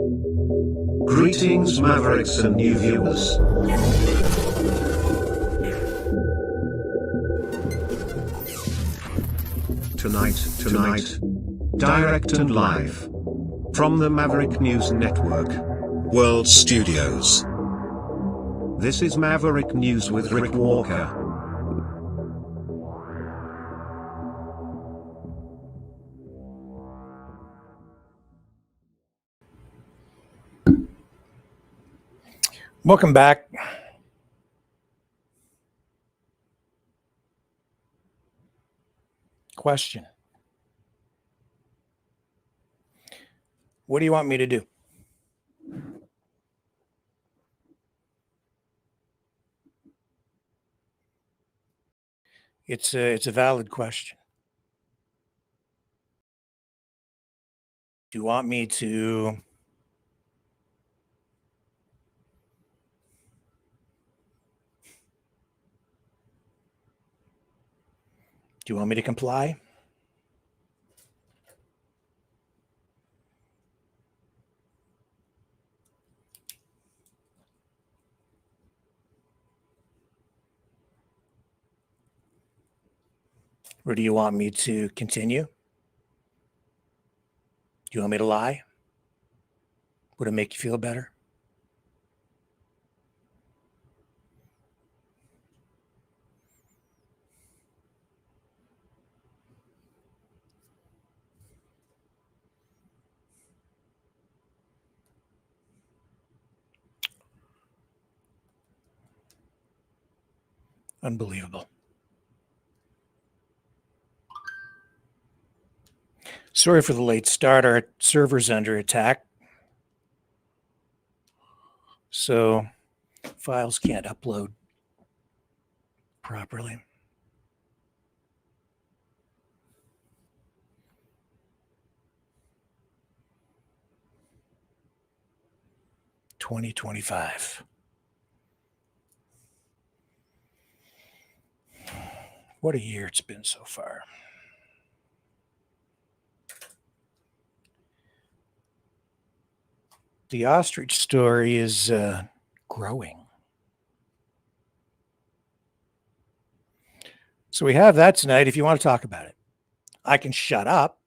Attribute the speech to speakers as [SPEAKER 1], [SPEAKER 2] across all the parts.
[SPEAKER 1] Greetings, Mavericks and new viewers. Tonight, direct and live from the Maverick News Network World Studios. This is Maverick News with Rick Walker.
[SPEAKER 2] Welcome back. Question. What do you want me to do? It's a valid question. Do you want me to comply? Or do you want me to continue? Do you want me to lie? Would it make you feel better? Unbelievable. Sorry for the late start. Our server's under attack. So files can't upload properly. $20.25. What a year it's been so far. The ostrich story is growing. So we have that tonight if you want to talk about it. I can shut up,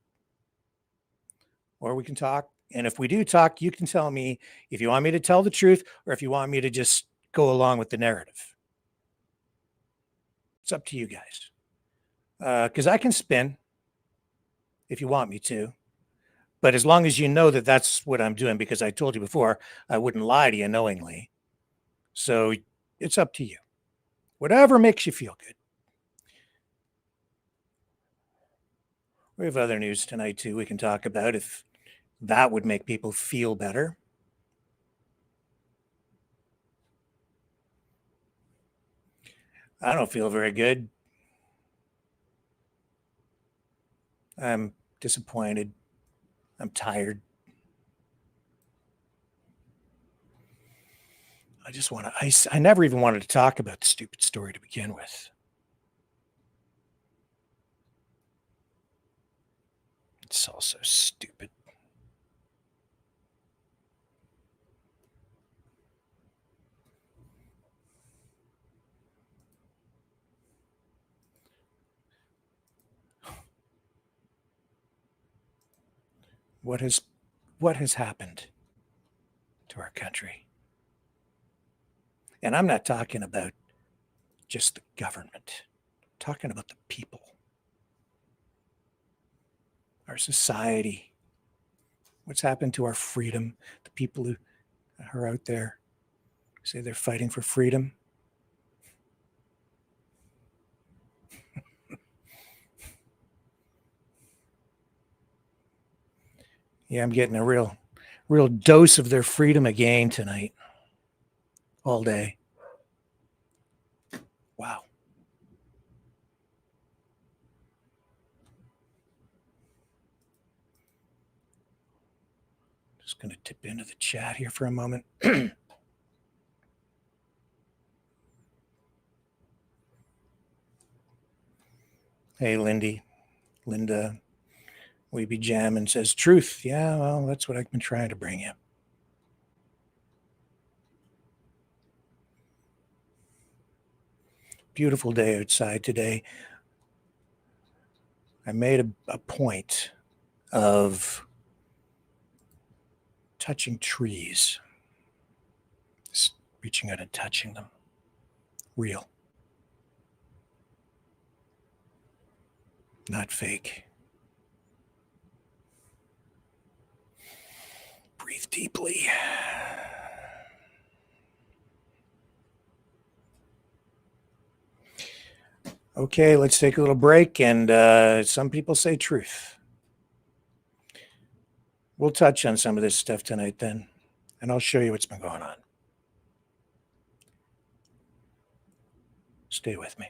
[SPEAKER 2] or we can talk. And if we do talk, you can tell me if you want me to tell the truth or if you want me to just go along with the narrative. It's up to you guys. Because I can spin if you want me to. But as long as you know that that's what I'm doing, because I told you before, I wouldn't lie to you knowingly. So it's up to you. Whatever makes you feel good. We have other news tonight, too, we can talk about if that would make people feel better. I don't feel very good. I'm disappointed. I'm tired. I just want to, I never even wanted to talk about the stupid story to begin with. It's all so stupid. What has happened to our country? And I'm not talking about just the government. I'm talking about the people. Our society. What's happened to our freedom? The people who are out there say they're fighting for freedom. Yeah, I'm getting a real dose of their freedom again tonight. All day. Wow. Just going to tip into the chat here for a moment. Hey, Linda, We Be Jamming says, truth. Yeah, well, that's what I've been trying to bring you. beautiful day outside today. I made a point of touching trees, just reaching out and touching them. Real. Not fake. Breathe deeply. Okay, let's take a little break, and some people say truth. We'll touch on some of this stuff tonight then, and I'll show you what's been going on. Stay with me.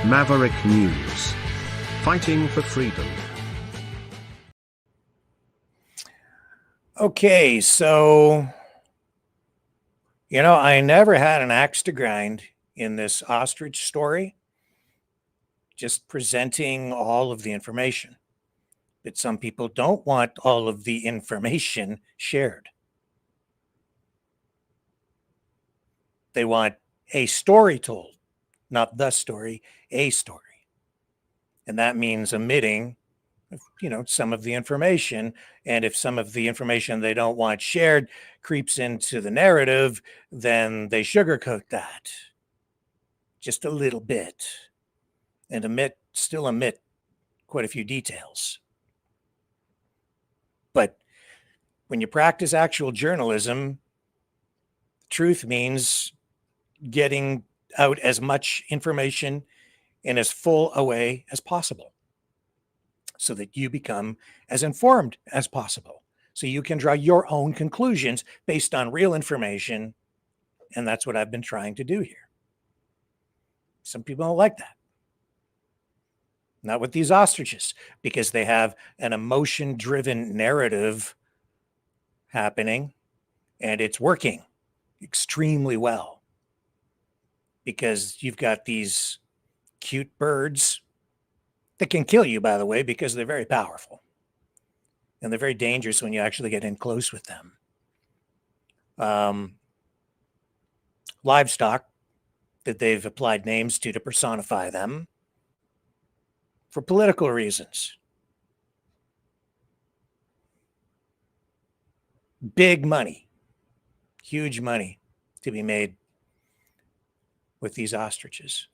[SPEAKER 1] Maverick News. Fighting for freedom.
[SPEAKER 2] Okay, so, I never had an axe to grind in this ostrich story, just presenting all of the information. But some people don't want all of the information shared. They want a story told, not the story, a story. And that means omitting, some of the information. And if some of the information they don't want shared creeps into the narrative, then they sugarcoat that just a little bit and still omit quite a few details. But when you practice actual journalism, truth means getting out as much information in as full a way as possible so that you become as informed as possible. So you can draw your own conclusions based on real information. And that's what I've been trying to do here. Some people don't like that. Not with these ostriches, because they have an emotion-driven narrative happening, and it's working extremely well. Because you've got these cute birds that can kill you, by the way, because they're very powerful. And they're very dangerous when you actually get in close with them. Livestock that they've applied names to personify them for political reasons. Big money, huge money to be made with these ostriches.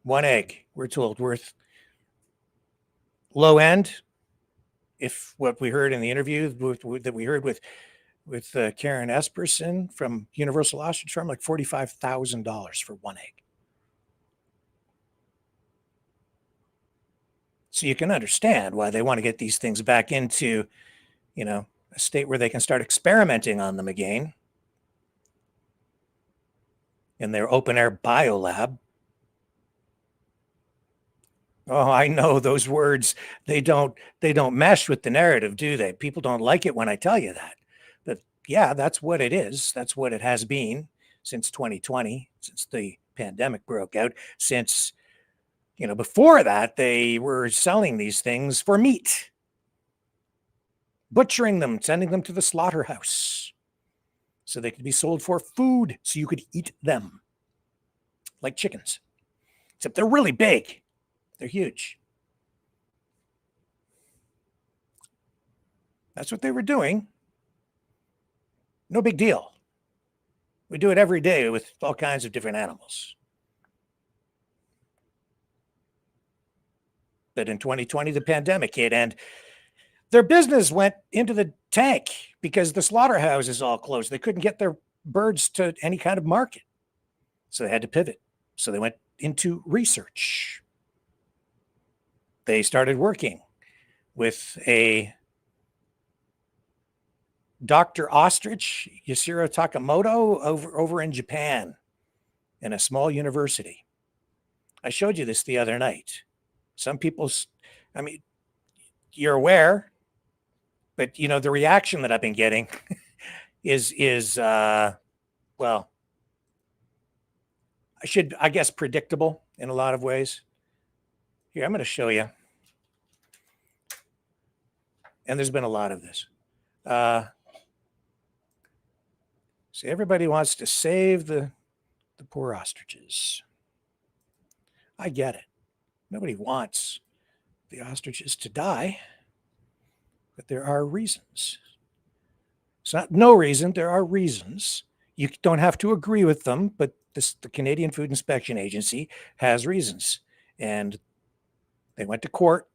[SPEAKER 2] One egg, we're told, worth low end, if what we heard in the interview that we heard with Karen Esperson from Universal Ostrich Farm, like $45,000 for one egg. So you can understand why they want to get these things back into, a state where they can start experimenting on them again in their open air biolab. Oh, I know those words, they don't mesh with the narrative, do they? People don't like it when I tell you that. But yeah, that's what it is. That's what it has been since 2020, since the pandemic broke out. Since, before that, they were selling these things for meat, butchering them, sending them to the slaughterhouse so they could be sold for food, so you could eat them like chickens. Except they're really big. They're huge. That's what they were doing. No big deal. We do it every day with all kinds of different animals. But in 2020, the pandemic hit, and their business went into the tank because the slaughterhouses all closed. They couldn't get their birds to any kind of market. So they had to pivot. So they went into research. They started working with a Dr. Ostrich, Yashiro Takamoto, over in Japan in a small university. I showed you this the other night. Some people I mean, you're aware, but the reaction that I've been getting is well, I guess predictable in a lot of ways. Here, I'm going to show you. And there's been a lot of this. So everybody wants to save the poor ostriches. I get it. Nobody wants the ostriches to die, but there are reasons. It's not no reason. There are reasons. You don't have to agree with them, but the Canadian Food Inspection Agency has reasons. And they went to court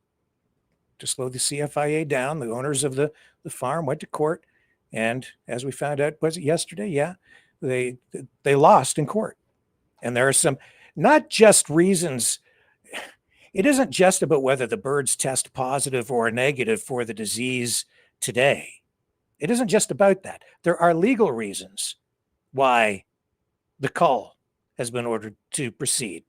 [SPEAKER 2] to slow the CFIA down. The owners of the farm went to court. And as we found out, was it yesterday? Yeah, they lost in court. And there are some, not just reasons. It isn't just about whether the birds test positive or negative for the disease today. It isn't just about that. There are legal reasons why the cull has been ordered to proceed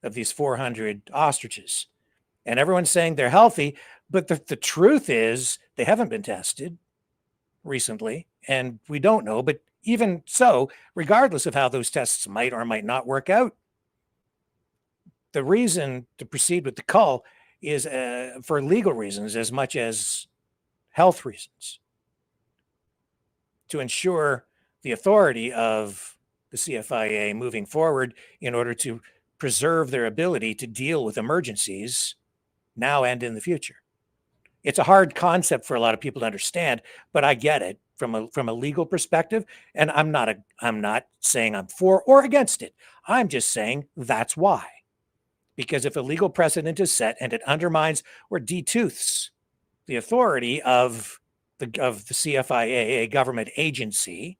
[SPEAKER 2] of these 400 ostriches. And everyone's saying they're healthy, but the truth is they haven't been tested recently, and we don't know. But even so, regardless of how those tests might or might not work out, the reason to proceed with the cull is for legal reasons as much as health reasons, to ensure the authority of the CFIA moving forward in order to preserve their ability to deal with emergencies now and in the future. It's a hard concept for a lot of people to understand, but I get it from a legal perspective. And I'm not saying I'm for or against it. I'm just saying that's why. Because if a legal precedent is set and it undermines or detooths the authority of the CFIA, a government agency,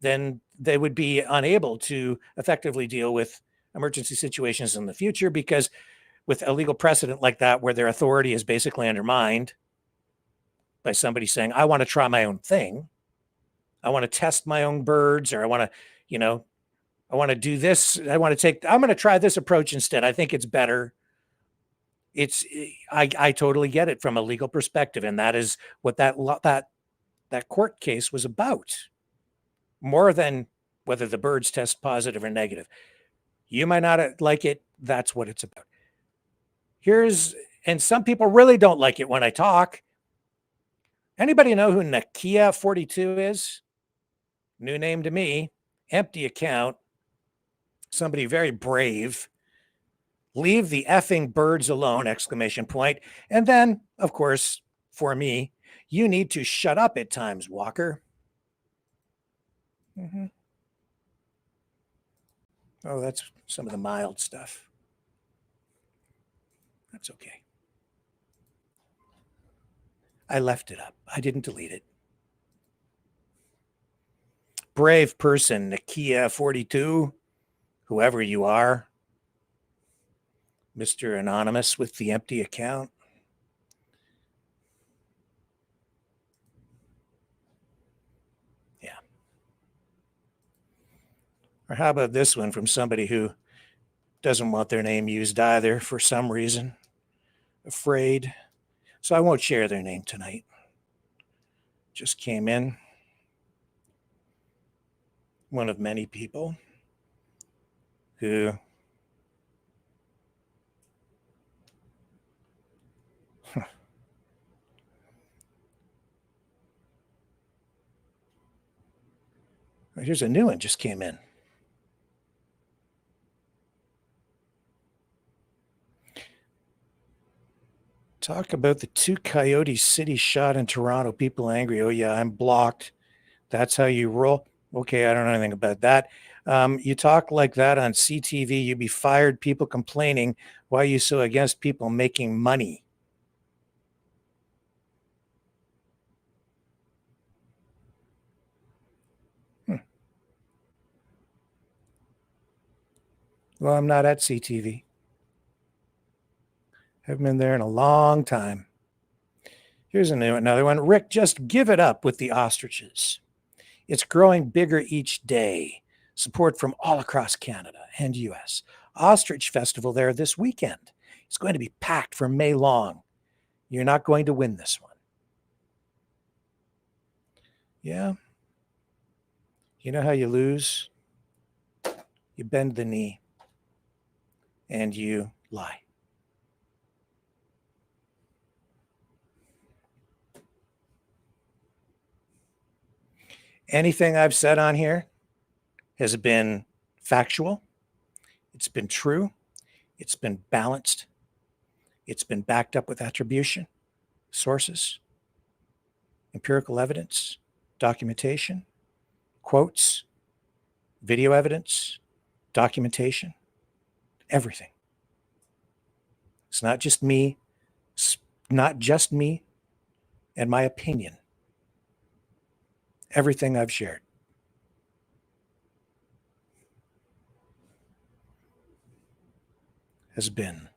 [SPEAKER 2] then they would be unable to effectively deal with emergency situations in the future, because with a legal precedent like that, where their authority is basically undermined by somebody saying, I want to try my own thing. I want to test my own birds, or I want to, I want to do this. I'm going to try this approach instead. I think it's better. I totally get it from a legal perspective. And that is what that court case was about, more than whether the birds test positive or negative. You might not like it. That's what it's about. And some people really don't like it when I talk. Anybody know who Nakia 42 is? New name to me, empty account, somebody very brave. Leave the effing birds alone, ! And then, of course, for me, you need to shut up at times, Walker. Mm-hmm. Oh, that's some of the mild stuff. That's okay. I left it up. I didn't delete it. Brave person, Nakia 42, whoever you are, Mr. Anonymous with the empty account. Yeah. Or how about this one from somebody who doesn't want their name used either for some reason, afraid. So I won't share their name tonight. Just came in. One of many people who here's a new one just came in. Talk about the 2 coyote city shot in Toronto. People angry. Oh, yeah, I'm blocked. That's how you roll. Okay, I don't know anything about that. You talk like that on CTV, you'd be fired. People complaining. Why are you so against people making money? Well, I'm not at CTV. Haven't been there in a long time. Here's another one. Rick, just give it up with the ostriches. It's growing bigger each day. Support from all across Canada and US. Ostrich Festival there this weekend. It's going to be packed from May long. You're not going to win this one. Yeah. You know how you lose? You bend the knee and you lie. Anything I've said on here has been factual. It's been true. It's been balanced. It's been backed up with attribution, sources, empirical evidence, documentation, quotes, video evidence, documentation, everything. It's not just me. It's not just me and my opinion. Everything I've shared. Has been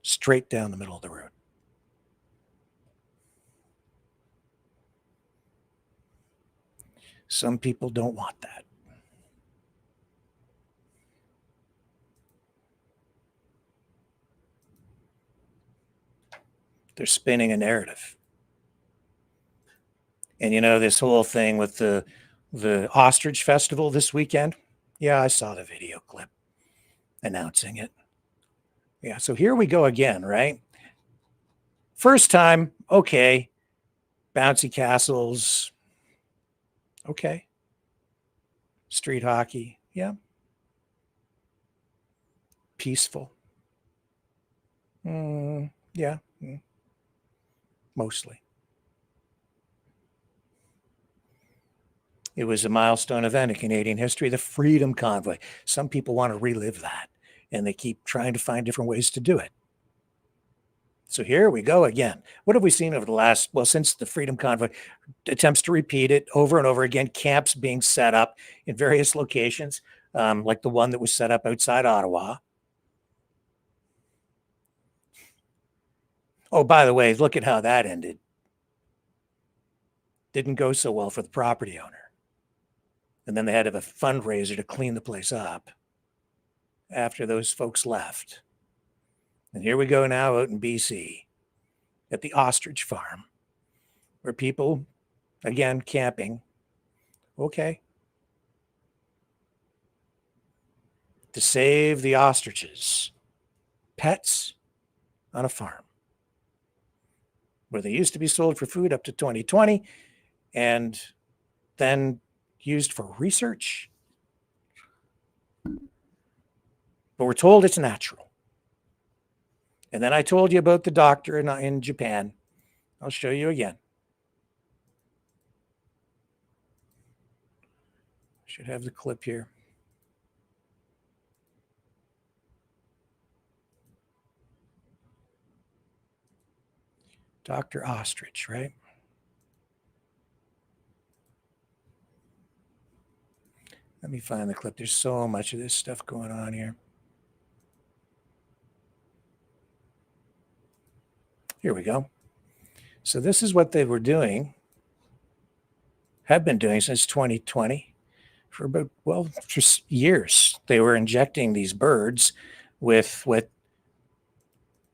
[SPEAKER 2] straight down the middle of the road. Some people don't want that. They're spinning a narrative. And you know, this whole thing with the Ostrich Festival this weekend, yeah, I saw the video clip announcing it. Yeah, so here we go again, right? First time, okay, bouncy castles, okay. Street hockey, yeah. Peaceful. Yeah, mostly. It was a milestone event in Canadian history, the Freedom Convoy. Some people want to relive that, and they keep trying to find different ways to do it. So here we go again. What have we seen over the last, well, since the Freedom Convoy, attempts to repeat it over and over again, camps being set up in various locations, like the one that was set up outside Ottawa. Oh, by the way, look at how that ended. Didn't go so well for the property owner. And then they had to have a fundraiser to clean the place up after those folks left. And here we go now out in BC at the Ostrich Farm, where people, again, camping. Okay. To save the ostriches, pets on a farm, where they used to be sold for food up to 2020 and then used for research. But we're told it's natural. And then I told you about the doctor in Japan. I'll show you again. Should have the clip here. Dr. Ostrich, right? Let me find the clip. There's so much of this stuff going on here. Here we go. So this is what they were doing, have been doing since 2020 for about, well, for years. They were injecting these birds with what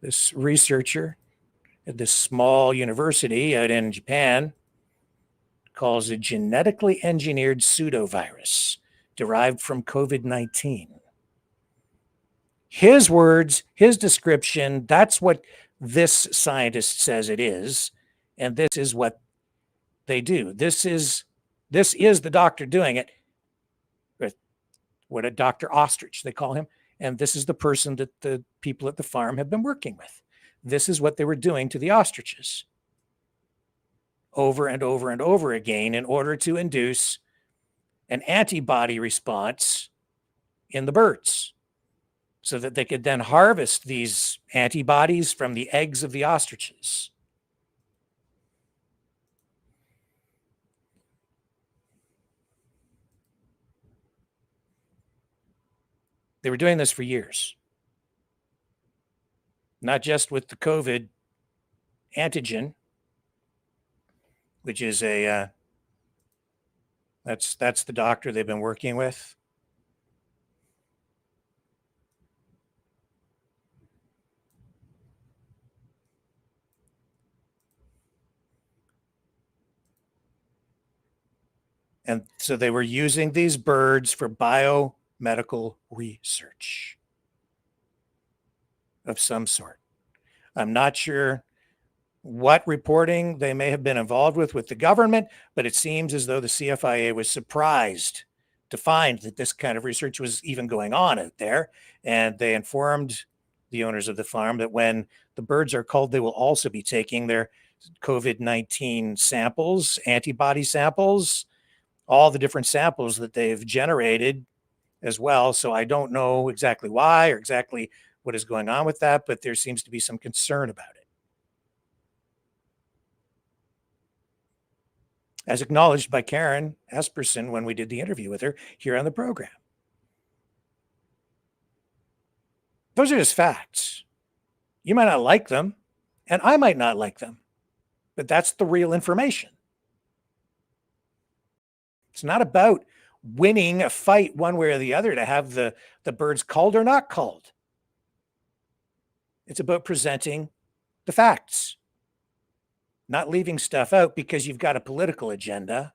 [SPEAKER 2] this researcher at this small university out in Japan calls a genetically engineered pseudovirus derived from COVID-19. His words, his description, that's what this scientist says it is, and this is what they do. This is the doctor doing it. What a Dr. Ostrich, they call him, and this is the person that the people at the farm have been working with. This is what they were doing to the ostriches over and over and over again in order to induce an antibody response in the birds so that they could then harvest these antibodies from the eggs of the ostriches. They were doing this for years, not just with the COVID antigen, which is a, that's the doctor they've been working with. And so they were using these birds for biomedical research of some sort. I'm not sure what reporting they may have been involved with the government, but it seems as though the CFIA was surprised to find that this kind of research was even going on out there. And they informed the owners of the farm that when the birds are culled, they will also be taking their COVID-19 samples, antibody samples, all the different samples that they've generated as well. So I don't know exactly why or exactly what is going on with that, but there seems to be some concern about it. As acknowledged by Karen Esperson when we did the interview with her here on the program. Those are just facts. You might not like them, and I might not like them, but that's the real information. It's not about winning a fight one way or the other to have the birds culled or not culled. It's about presenting the facts, not leaving stuff out because you've got a political agenda,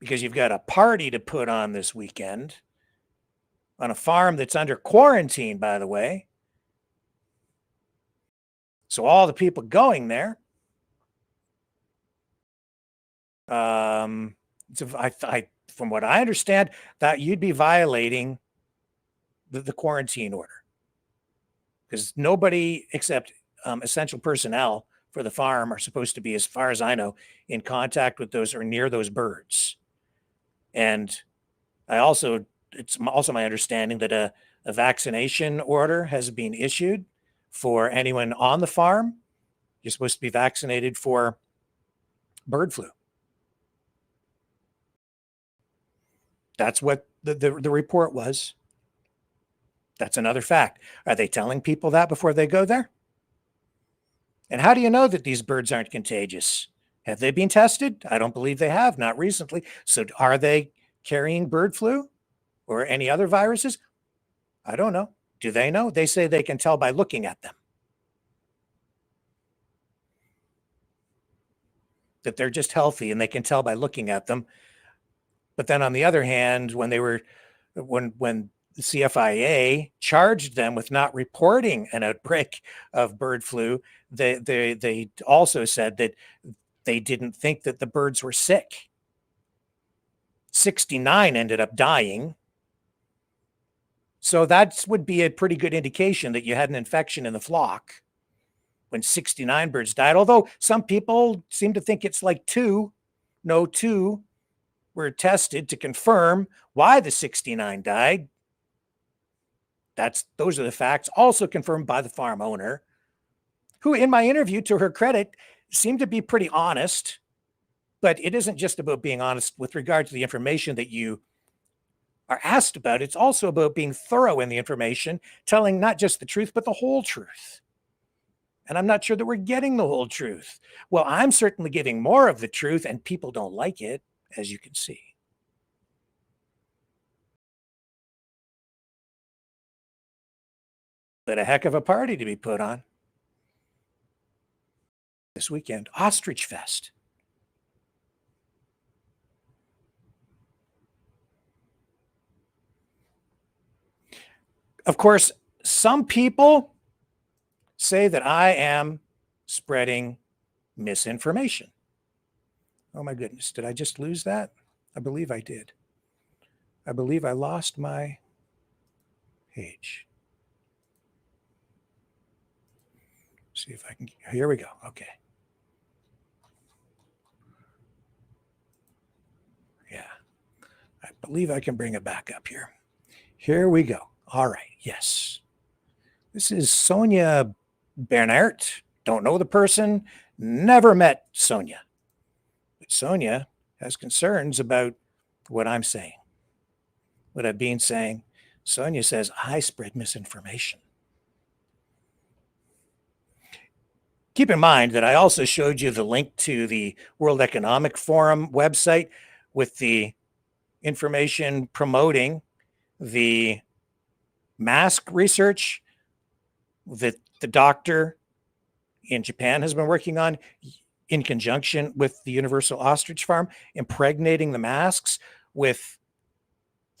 [SPEAKER 2] because you've got a party to put on this weekend on a farm that's under quarantine, by the way. So all the people going there, from what I understand, that you'd be violating the quarantine order, because nobody except essential personnel for the farm are supposed to be, as far as I know, in contact with those or near those birds. And it's also my understanding that a vaccination order has been issued for anyone on the farm. You're supposed to be vaccinated for bird flu. That's what the report was. That's another fact. Are they telling people that before they go there? And how do you know that these birds aren't contagious? Have they been tested? I don't believe they have, not recently. So are they carrying bird flu or any other viruses? I don't know. Do they know? They say they can tell by looking at them, that they're just healthy and they can tell by looking at them. But then on the other hand, when the CFIA charged them with not reporting an outbreak of bird flu, they also said that they didn't think that the birds were sick. 69 ended up dying. So that would be a pretty good indication that you had an infection in the flock when 69 birds died. Although some people seem to think it's like two were tested to confirm why the 69 died. Those are the facts, also confirmed by the farm owner, who, in my interview, to her credit, seemed to be pretty honest. But it isn't just about being honest with regard to the information that you are asked about. It's also about being thorough in the information, telling not just the truth, but the whole truth. And I'm not sure that we're getting the whole truth. Well, I'm certainly giving more of the truth, and people don't like it, as you can see. But a heck of a party to be put on this weekend. Ostrich Fest. Of course, some people say that I am spreading misinformation. Oh my goodness, did I just lose that? I believe I did. I believe I lost my page. See if I can, here we go, okay. Yeah, I believe I can bring it back up here. Here we go. All right, yes. This is Sonia Bernert. Don't know the person, never met Sonia. But Sonia has concerns about what I'm saying, what I've been saying. Sonia says, I spread misinformation. Keep in mind that I also showed you the link to the World Economic Forum website with the information promoting the mask research that the doctor in Japan has been working on. in conjunction with the Universal Ostrich Farm, impregnating the masks with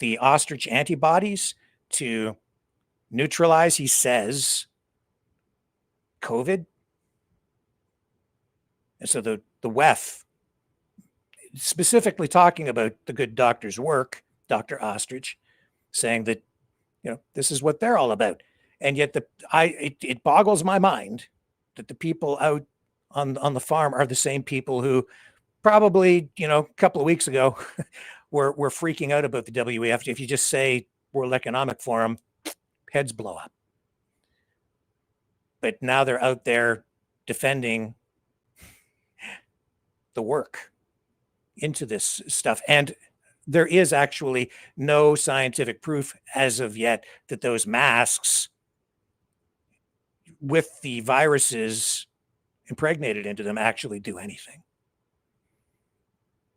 [SPEAKER 2] the ostrich antibodies to neutralize, he says, COVID. And so the WEF, specifically talking about the good doctor's work, Dr. Ostrich, saying that, this is what they're all about. And yet it boggles my mind that the people out on the farm are the same people who probably, a couple of weeks ago were freaking out about the WEF. If you just say World Economic Forum, heads blow up. But now they're out there defending the work into this stuff. And there is actually no scientific proof as of yet that those masks with the viruses impregnated into them actually do anything.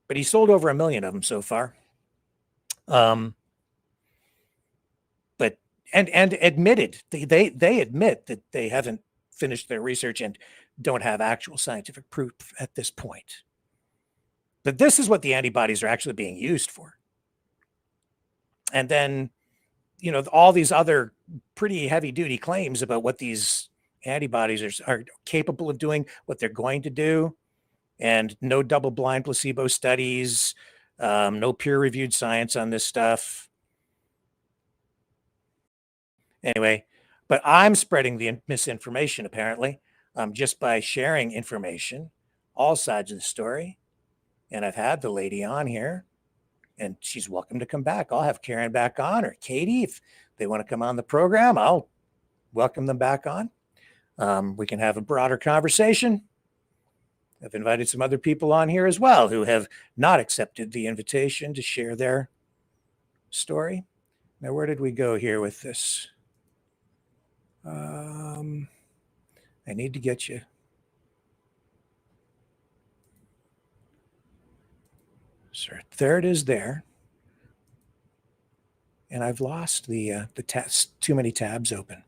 [SPEAKER 2] But he sold over 1 million of them so far. But admitted, they admit that they haven't finished their research and don't have actual scientific proof at this point. But this is what the antibodies are actually being used for. And then, all these other pretty heavy duty claims about what these antibodies are capable of doing, what they're going to do, and no double-blind placebo studies, no peer-reviewed science on this stuff. Anyway, but I'm spreading the misinformation, apparently, just by sharing information, all sides of the story. And I've had the lady on here, and she's welcome to come back. I'll have Karen back on, or Katie, if they want to come on the program. I'll welcome them back on. We can have a broader conversation. I've invited some other people on here as well who have not accepted the invitation to share their story. Now, where did we go here with this? I need to get you. So there it is there. And I've lost the tabs, too many tabs open.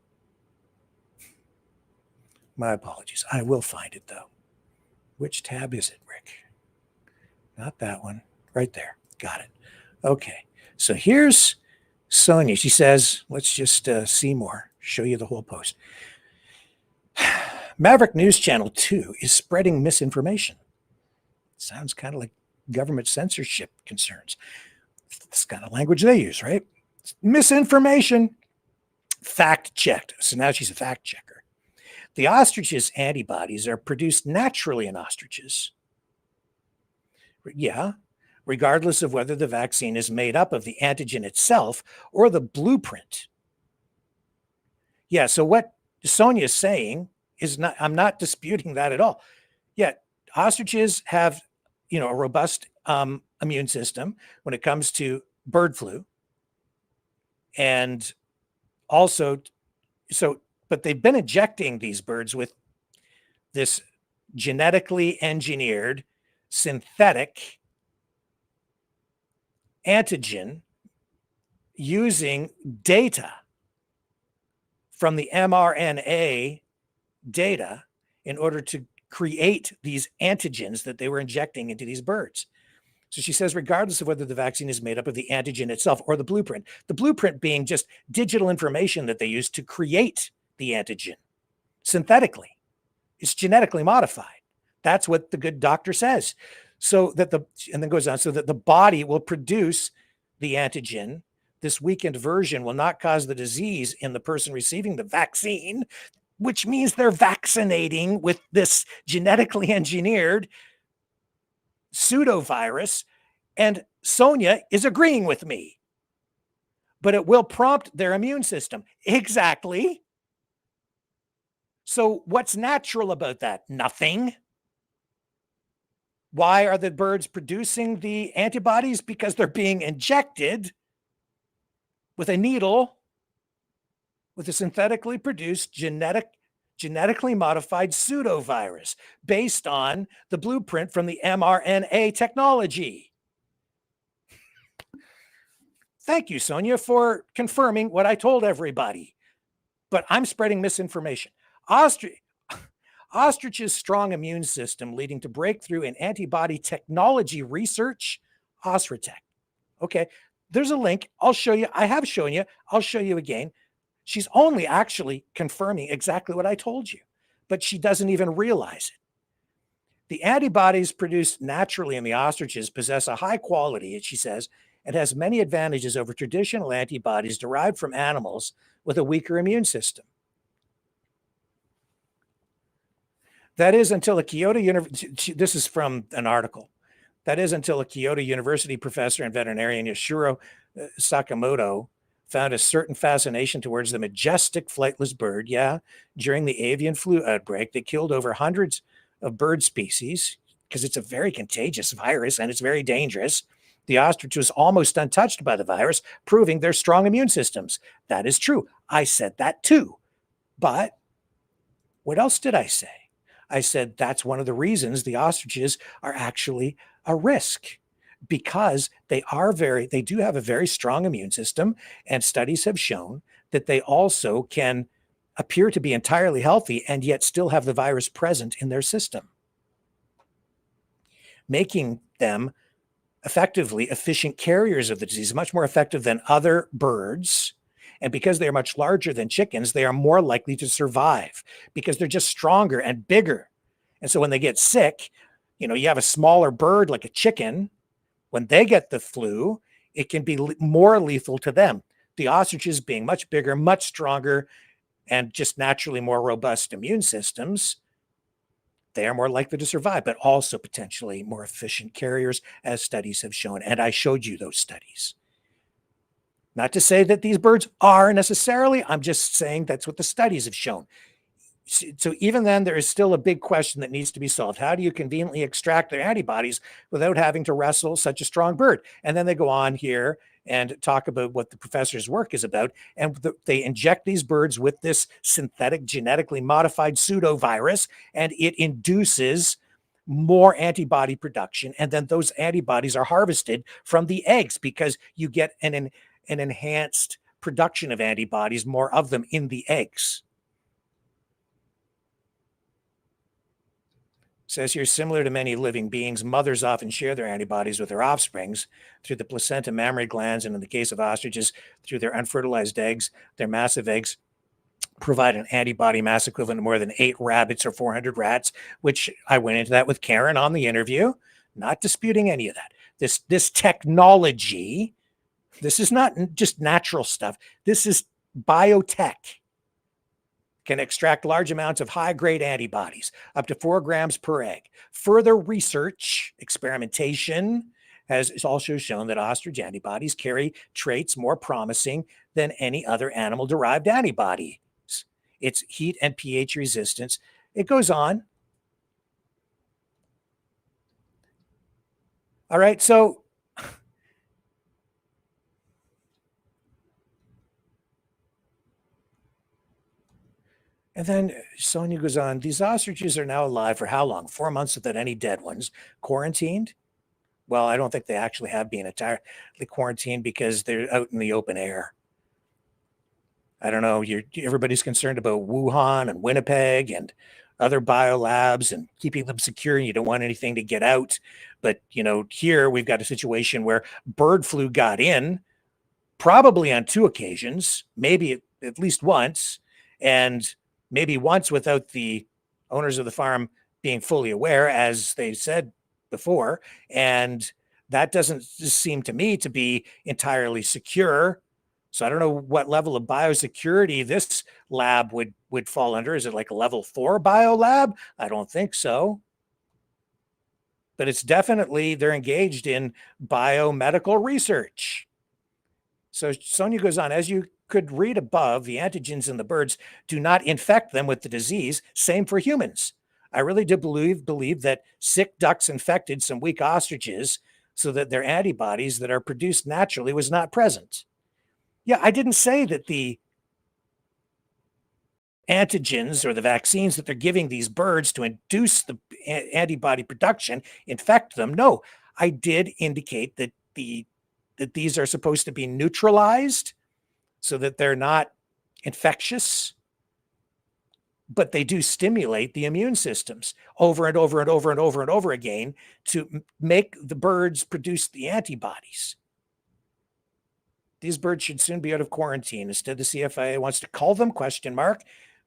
[SPEAKER 2] My apologies. I will find it though. Which tab is it, Rick? Not that one. Right there. Got it. Okay. So here's Sonia. She says, let's just see more. Show you the whole post. Maverick News Channel 2 is spreading misinformation. Sounds kind of like government censorship concerns. This kind of language they use, right? Misinformation. Fact checked. So now she's a fact checker. The ostrich's antibodies are produced naturally in ostriches. Yeah, regardless of whether the vaccine is made up of the antigen itself or the blueprint. Yeah, so what Sonia is saying is not, I'm not disputing that at all. Yet ostriches have, a robust immune system when it comes to bird flu. And also, but they've been injecting these birds with this genetically engineered synthetic antigen using data from the mRNA data in order to create these antigens that they were injecting into these birds. So she says, regardless of whether the vaccine is made up of the antigen itself or the blueprint being just digital information that they use to create the antigen synthetically, it's genetically modified. That's what the good doctor says. So that and then goes on, so that the body will produce the antigen. This weakened version will not cause the disease in the person receiving the vaccine, which means they're vaccinating with this genetically engineered pseudovirus. And Sonia is agreeing with me. But it will prompt their immune system. Exactly. So what's natural about that? Nothing. Why are the birds producing the antibodies? Because they're being injected with a needle with a synthetically produced genetically modified pseudovirus based on the blueprint from the mRNA technology. Thank you, Sonia, for confirming what I told everybody. But I'm spreading misinformation. Ostrich's strong immune system leading to breakthrough in antibody technology research, Ostritech. Okay, there's a link. I'll show you. I have shown you. I'll show you again. She's only actually confirming exactly what I told you, but she doesn't even realize it. The antibodies produced naturally in the ostriches possess a high quality, she says, and has many advantages over traditional antibodies derived from animals with a weaker immune system. That is until a Kyoto University, this is from an article. That is until a Kyoto University professor and veterinarian Yoshiro Sakamoto found a certain fascination towards the majestic flightless bird, during the avian flu outbreak that killed over hundreds of bird species, because it's a very contagious virus and it's very dangerous. The ostrich was almost untouched by the virus, proving their strong immune systems. That is true. I said that too. But what else did I say? I said that's one of the reasons the ostriches are actually a risk, because they do have a very strong immune system, and studies have shown that they also can appear to be entirely healthy and yet still have the virus present in their system, making them effectively efficient carriers of the disease, much more effective than other birds. And because they're much larger than chickens, they are more likely to survive because they're just stronger and bigger. And so when they get sick, you have a smaller bird like a chicken. When they get the flu, it can be more lethal to them. The ostriches, being much bigger, much stronger, and just naturally more robust immune systems, they are more likely to survive, but also potentially more efficient carriers, as studies have shown. And I showed you those studies. Not to say that these birds are necessarily, I'm just saying that's what the studies have shown. So even then, there is still a big question that needs to be solved. How do you conveniently extract their antibodies without having to wrestle such a strong bird? And then they go on here and talk about what the professor's work is about. And they inject these birds with this synthetic, genetically modified pseudovirus, and it induces more antibody production. And then those antibodies are harvested from the eggs, because you get an enhanced production of antibodies, more of them in the eggs. Says here, similar to many living beings, mothers often share their antibodies with their offsprings through the placenta, mammary glands, and in the case of ostriches, through their unfertilized eggs. Their massive eggs provide an antibody mass equivalent to more than 8 rabbits or 400 rats, which I went into that with Karen on the interview, not disputing any of that. This technology, this is not just natural stuff. This is biotech. Can extract large amounts of high-grade antibodies, up to 4 grams per egg. Further research, experimentation, has also shown that ostrich antibodies carry traits more promising than any other animal-derived antibodies. It's heat and pH resistance. It goes on. All right, so and then Sonia goes on, these ostriches are now alive for how long? 4 months without any dead ones. Quarantined? Well, I don't think they actually have been entirely quarantined because they're out in the open air. I don't know. Everybody's concerned about Wuhan and Winnipeg and other biolabs and keeping them secure, and you don't want anything to get out. But, here we've got a situation where bird flu got in, probably on 2 occasions, maybe at least once, and maybe once without the owners of the farm being fully aware, as they said before. And that doesn't seem to me to be entirely secure. So I don't know what level of biosecurity this lab would fall under. Is it like a level 4 biolab? I don't think so. But it's definitely, they're engaged in biomedical research. So Sonia goes on, as you could read above, the antigens in the birds do not infect them with the disease. Same for humans. I really do believe that sick ducks infected some weak ostriches so that their antibodies that are produced naturally was not present. Yeah, I didn't say that the antigens or the vaccines that they're giving these birds to induce the antibody production infect them. No, I did indicate that these are supposed to be neutralized so that they're not infectious. but they do stimulate the immune systems over and over and over and over and over again to make the birds produce the antibodies. These birds should soon be out of quarantine. Instead, the CFIA wants to cull them, ?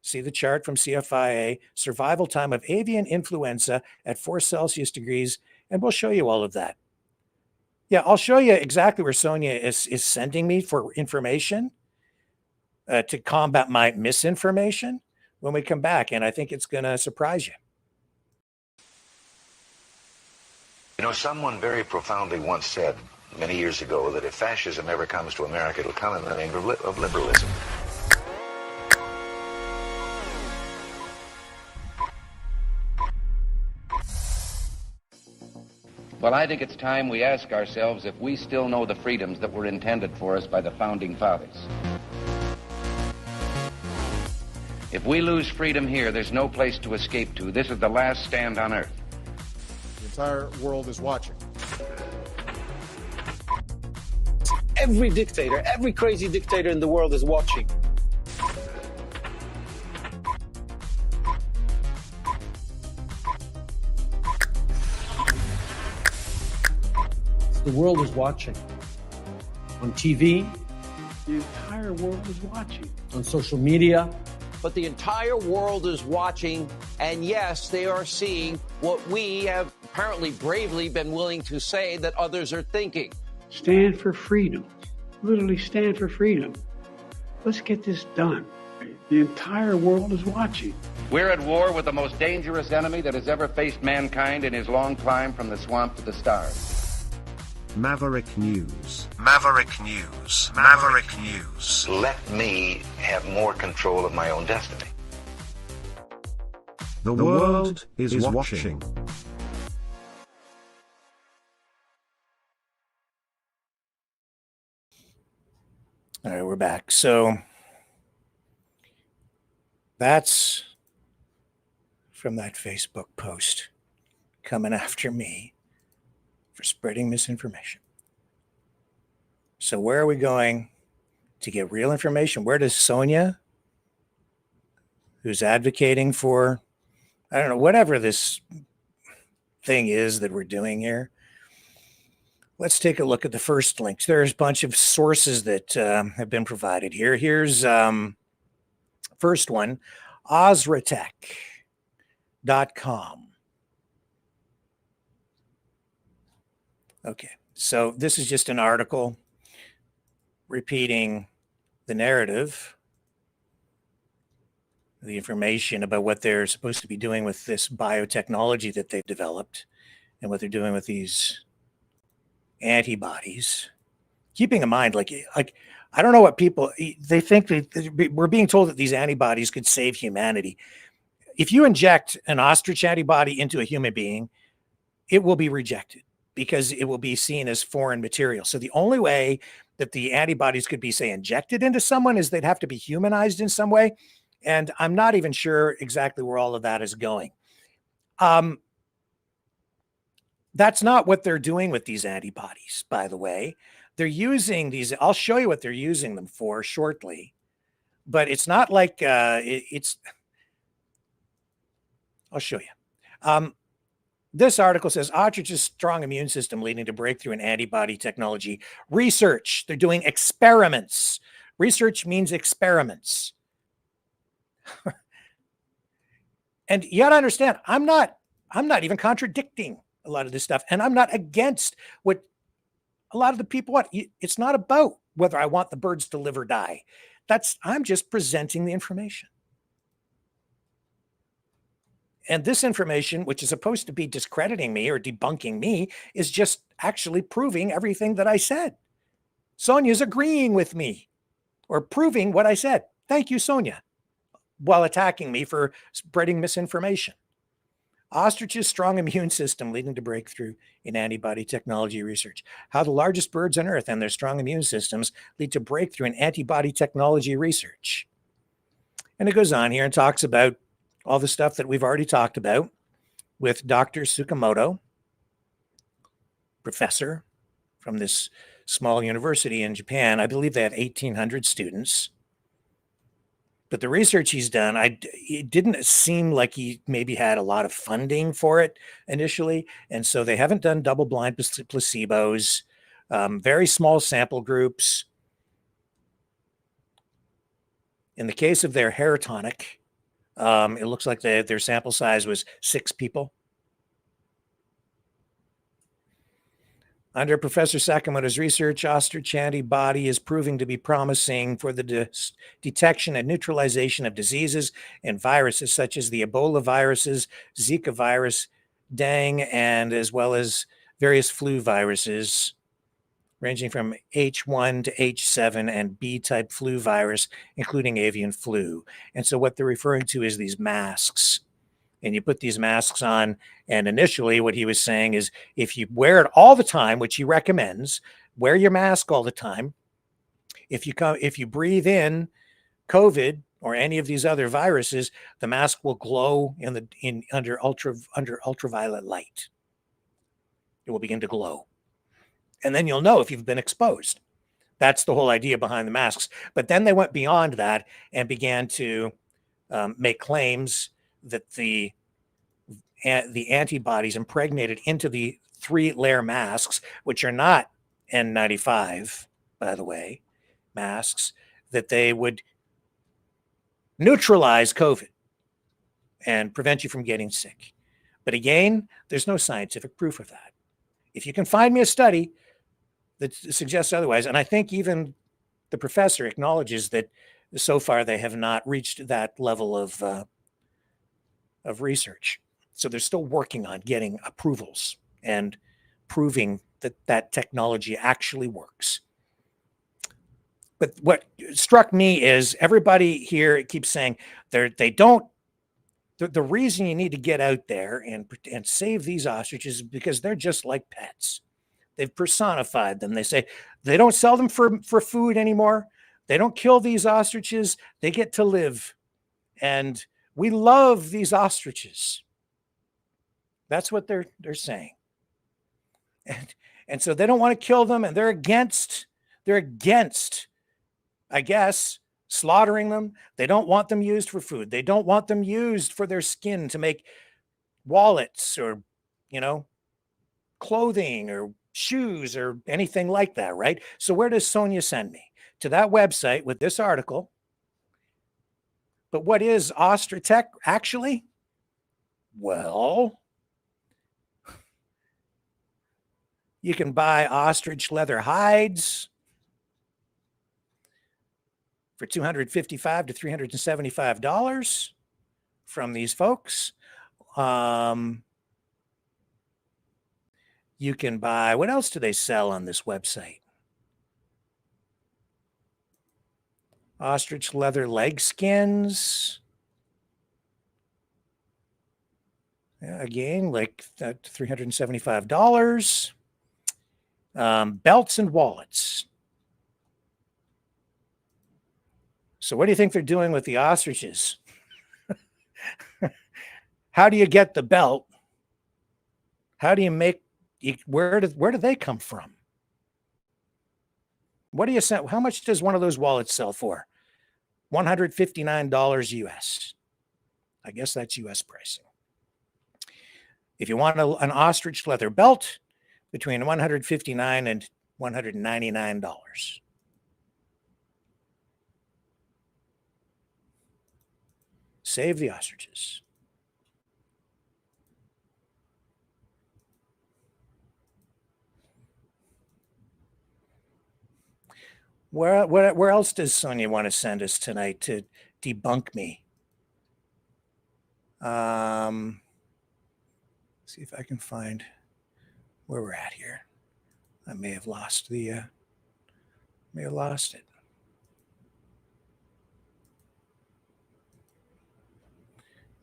[SPEAKER 2] See the chart from CFIA, survival time of avian influenza at 4 Celsius degrees, and we'll show you all of that. Yeah, I'll show you exactly where Sonia is sending me for information to combat my misinformation when we come back, and I think it's going to surprise you.
[SPEAKER 3] You know, someone very profoundly once said many years ago that if fascism ever comes to America, it'll come in the name of liberalism.
[SPEAKER 4] Well, I think it's time we ask ourselves if we still know the freedoms that were intended for us by the Founding Fathers. If we lose freedom here, there's no place to escape to. This is the last stand on Earth.
[SPEAKER 5] The entire world is watching.
[SPEAKER 6] Every dictator, every crazy dictator in the world is watching.
[SPEAKER 7] The world is watching. On TV.
[SPEAKER 8] The entire world is watching.
[SPEAKER 7] On social media.
[SPEAKER 6] But the entire world is watching, and yes, they are seeing what we have apparently bravely been willing to say that others are thinking.
[SPEAKER 8] Stand for freedom. Literally stand for freedom. Let's get this done. The entire world is watching.
[SPEAKER 4] We're at war with the most dangerous enemy that has ever faced mankind in his long climb from the swamp to the stars.
[SPEAKER 1] Maverick News. Maverick News. Maverick News.
[SPEAKER 3] Let me have more control of my own destiny.
[SPEAKER 1] The world is watching.
[SPEAKER 2] All right, we're back. So that's from that Facebook post coming after me for spreading misinformation. So where are we going to get real information? Where does Sonia, who's advocating for, I don't know, whatever this thing is that we're doing here, let's take a look at the first links. There's a bunch of sources that have been provided here. Here's first one, osratech.com. Okay, so this is just an article repeating the narrative, the information about what they're supposed to be doing with this biotechnology that they've developed and what they're doing with these antibodies. Keeping in mind, like I don't know what people, they think that we're being told that these antibodies could save humanity. If you inject an ostrich antibody into a human being, it will be rejected because it will be seen as foreign material. So the only way that the antibodies could be, say, injected into someone is they'd have to be humanized in some way. And I'm not even sure exactly where all of that is going. That's not what they're doing with these antibodies, by the way. They're using these. I'll show you what they're using them for shortly. But it's not like I'll show you. This article says ostrich's strong immune system leading to breakthrough in antibody technology research. They're doing experiments. Research means experiments. And you got to understand, I'm not even contradicting a lot of this stuff, and I'm not against what a lot of the people want. It's not about whether I want the birds to live or die. I'm just presenting the information. And this information, which is supposed to be discrediting me or debunking me, is just actually proving everything that I said. Sonia's agreeing with me or proving what I said. Thank you, Sonia, while attacking me for spreading misinformation. Ostrich's strong immune system leading to breakthrough in antibody technology research. How the largest birds on Earth and their strong immune systems lead to breakthrough in antibody technology research. And it goes on here and talks about all the stuff that we've already talked about with Dr. Tsukamoto, professor from this small university in Japan. I believe they have 1,800 students. But the research he's done, it didn't seem like he maybe had a lot of funding for it initially. And so they haven't done double-blind placebos, very small sample groups. In the case of their hair tonic, it looks like their sample size was 6 people. Under Professor Sakamoto's research, ostrich antibody is proving to be promising for the detection and neutralization of diseases and viruses such as the Ebola viruses, Zika virus, Dengue, and as well as various flu viruses ranging from H1 to H7 and B-type flu virus, including avian flu. And so what they're referring to is these masks. And you put these masks on, and initially what he was saying is if you wear it all the time, which he recommends, wear your mask all the time. If you breathe in COVID or any of these other viruses, the mask will glow under ultraviolet light. It will begin to glow. And then you'll know if you've been exposed. That's the whole idea behind the masks. But then they went beyond that and began to make claims that the antibodies impregnated into the 3-layer masks, which are not N95, by the way, masks, that they would neutralize COVID and prevent you from getting sick. But again, there's no scientific proof of that. If you can find me a study that suggests otherwise, and I think even the professor acknowledges that so far they have not reached that level of research. So they're still working on getting approvals and proving that that technology actually works. But what struck me is everybody here keeps saying they don't. The reason you need to get out there and save these ostriches is because they're just like pets. They've personified them. They say they don't sell them for food anymore. They don't kill these ostriches. They get to live. And we love these ostriches. That's what they're saying. And so they don't want to kill them, and they're against, I guess, slaughtering them. They don't want them used for food. They don't want them used for their skin to make wallets or, clothing or shoes or anything like that, right? So where does Sonia send me? To that website with this article. But what is Ostritech actually? Well, you can buy ostrich leather hides for $255 to $375 from these folks. You can buy, what else do they sell on this website? Ostrich leather leg skins. Yeah, again, like that $375. Belts and wallets. So what do you think they're doing with the ostriches? How do you get the belt? How do you make, where do they come from? What do you sell? How much does one of those wallets sell for? $159 US. I guess that's US pricing. If you want an ostrich leather belt, between $159 and $199. Save the ostriches. Where else does Sonia want to send us tonight to debunk me? See if I can find where we're at here. I may have lost it.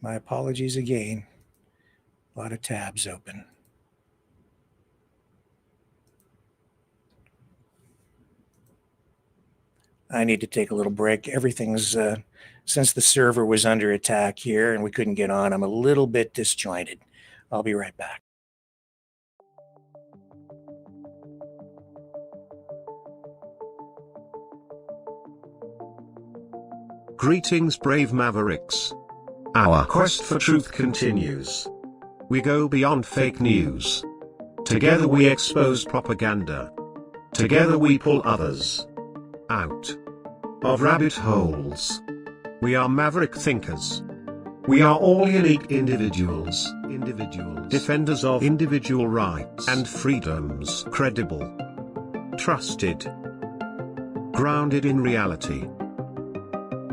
[SPEAKER 2] My apologies again. A lot of tabs open. I need to take a little break. Everything's, since the server was under attack here and we couldn't get on, I'm a little bit disjointed. I'll be right back.
[SPEAKER 1] Greetings, brave Mavericks. Our quest for truth continues. We go beyond fake news. Together we expose propaganda. Together we pull others out of rabbit holes. We are maverick thinkers. We are all unique individuals, defenders of individual rights and freedoms, credible, trusted, grounded in reality.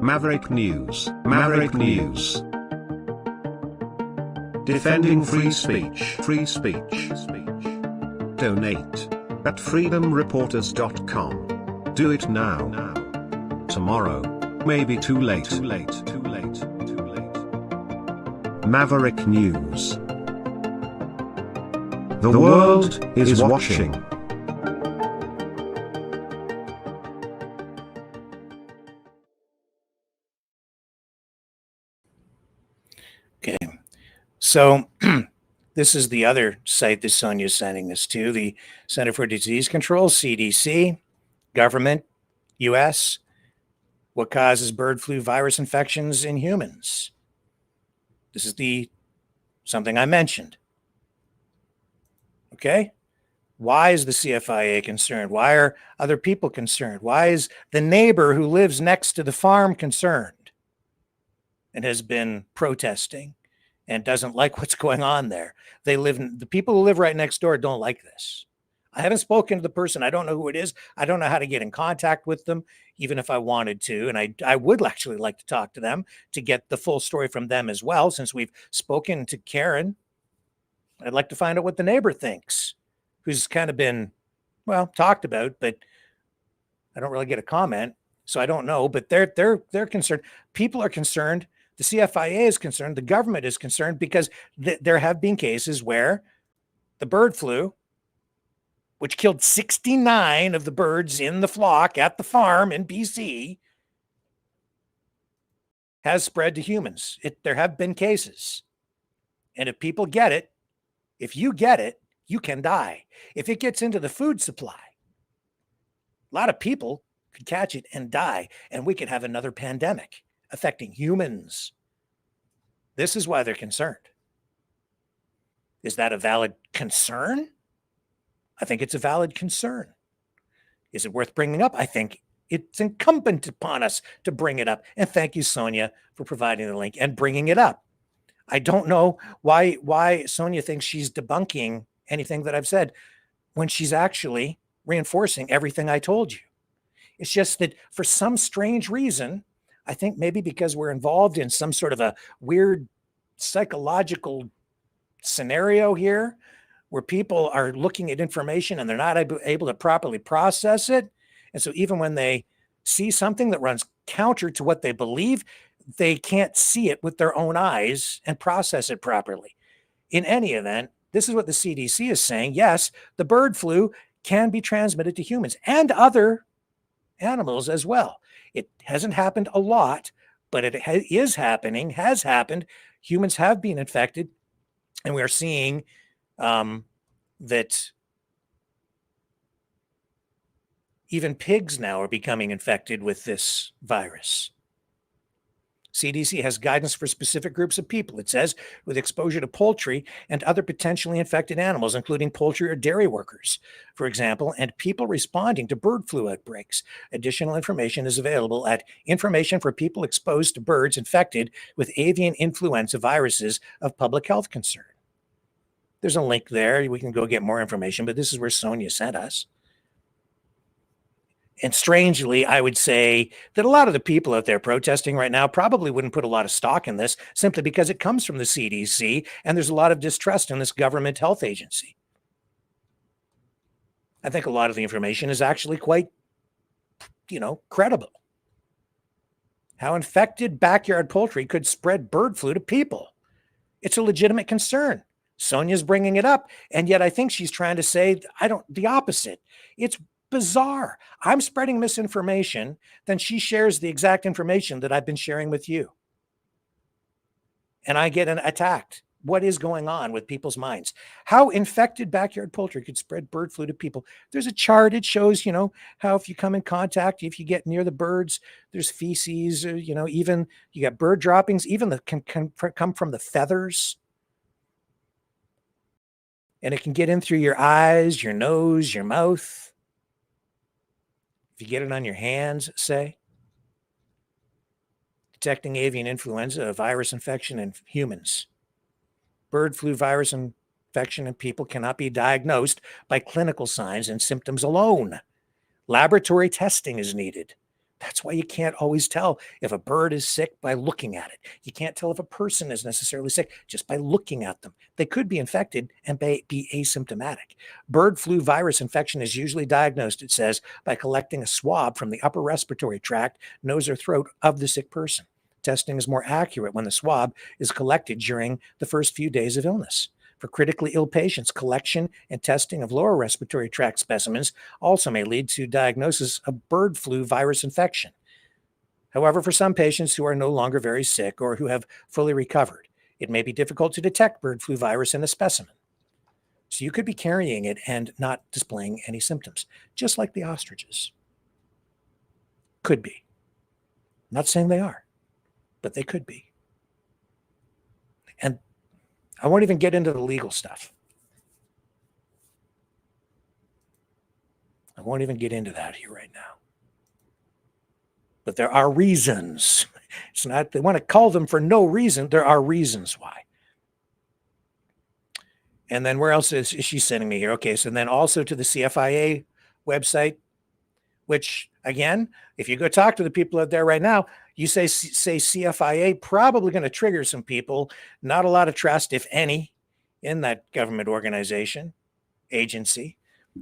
[SPEAKER 1] Maverick News, Maverick News. Defending free speech, free speech. Donate at freedomreporters.com. Do it now. Tomorrow may be too late. Maverick News. The world is watching.
[SPEAKER 2] Okay, so this is the other site that Sonia's sending this to, the Center for Disease Control, CDC, government, US, what causes bird flu virus infections in humans. This is something I mentioned. Okay, why is the CFIA concerned? Why are other people concerned? Why is the neighbor who lives next to the farm concerned and has been protesting and doesn't like what's going on there? The people who live right next door don't like this. I haven't spoken to the person. I don't know who it is. I don't know how to get in contact with them, even if I wanted to. And I would actually like to talk to them to get the full story from them as well. Since we've spoken to Karen, I'd like to find out what the neighbor thinks, who's kind of been, well, talked about, but I don't really get a comment. So I don't know, but they're concerned. People are concerned. The CFIA is concerned. The government is concerned because there have been cases where the bird flu, which killed 69 of the birds in the flock at the farm in BC, has spread to humans. There have been cases. And if people get it, if you get it, you can die. If it gets into the food supply, a lot of people could catch it and die, and we could have another pandemic affecting humans. This is why they're concerned. Is that a valid concern? I think it's a valid concern. Is it worth bringing up? I think it's incumbent upon us to bring it up. And thank you, Sonia, for providing the link and bringing it up. I don't know why Sonia thinks she's debunking anything that I've said when she's actually reinforcing everything I told you. It's just that for some strange reason, I think maybe because we're involved in some sort of a weird psychological scenario here, where people are looking at information and they're not able to properly process it. And so even when they see something that runs counter to what they believe, they can't see it with their own eyes and process it properly. In any event, this is what the CDC is saying. Yes, the bird flu can be transmitted to humans and other animals as well. It hasn't happened a lot, but it is happening, has happened. Humans have been infected, and we are seeing that even pigs now are becoming infected with this virus. CDC has guidance for specific groups of people. It says with exposure to poultry and other potentially infected animals, including poultry or dairy workers, for example, and people responding to bird flu outbreaks. Additional information is available at Information for People Exposed to Birds Infected with Avian Influenza Viruses of Public Health Concern. There's a link there. We can go get more information, but this is where Sonia sent us. And strangely, I would say that a lot of the people out there protesting right now probably wouldn't put a lot of stock in this simply because it comes from the CDC and there's a lot of distrust in this government health agency. I think a lot of the information is actually quite, credible. How infected backyard poultry could spread bird flu to people. It's a legitimate concern. Sonia's bringing it up, and yet I think she's trying to say the opposite. It's bizarre. I'm spreading misinformation, then she shares the exact information that I've been sharing with you. And I get attacked what is going on with people's minds. How infected backyard poultry could spread bird flu to people. There's a chart. It shows, how if you come in contact, if you get near the birds, there's feces, even you got bird droppings, even that can come from the feathers. And it can get in through your eyes, your nose, your mouth. If you get it on your hands, say. Detecting avian influenza, a virus infection in humans. Bird flu virus infection in people cannot be diagnosed by clinical signs and symptoms alone. Laboratory testing is needed. That's why you can't always tell if a bird is sick by looking at it. You can't tell if a person is necessarily sick just by looking at them. They could be infected and be asymptomatic. Bird flu virus infection is usually diagnosed, it says, by collecting a swab from the upper respiratory tract, nose, or throat of the sick person. Testing is more accurate when the swab is collected during the first few days of illness. For critically ill patients, collection and testing of lower respiratory tract specimens also may lead to diagnosis of bird flu virus infection. However, for some patients who are no longer very sick or who have fully recovered, it may be difficult to detect bird flu virus in a specimen. So you could be carrying it and not displaying any symptoms, just like the ostriches. Could be. I'm not saying they are, but they could be. And I won't even get into the legal stuff. I won't even get into that here right now. But there are reasons. It's not, they want to call them for no reason. There are reasons why. And then where else is she sending me here? Okay, so then also to the CFIA website, which again, if you go talk to the people out there right now, you say CFIA, probably going to trigger some people. Not a lot of trust, if any, in that government organization, agency,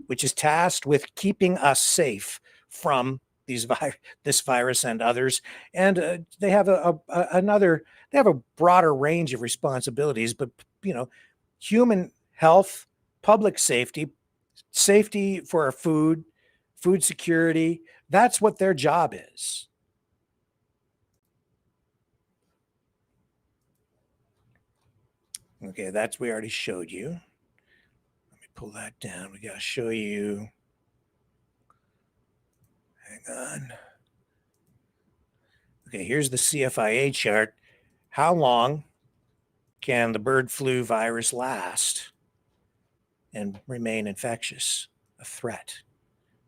[SPEAKER 2] which is tasked with keeping us safe from this virus and others. And they have they have a broader range of responsibilities, but human health, public safety, safety for our food security, that's what their job is. Okay, we already showed you. Let me pull that down. We got to show you. Hang on. Okay, here's the CFIA chart. How long can the bird flu virus last and remain infectious, a threat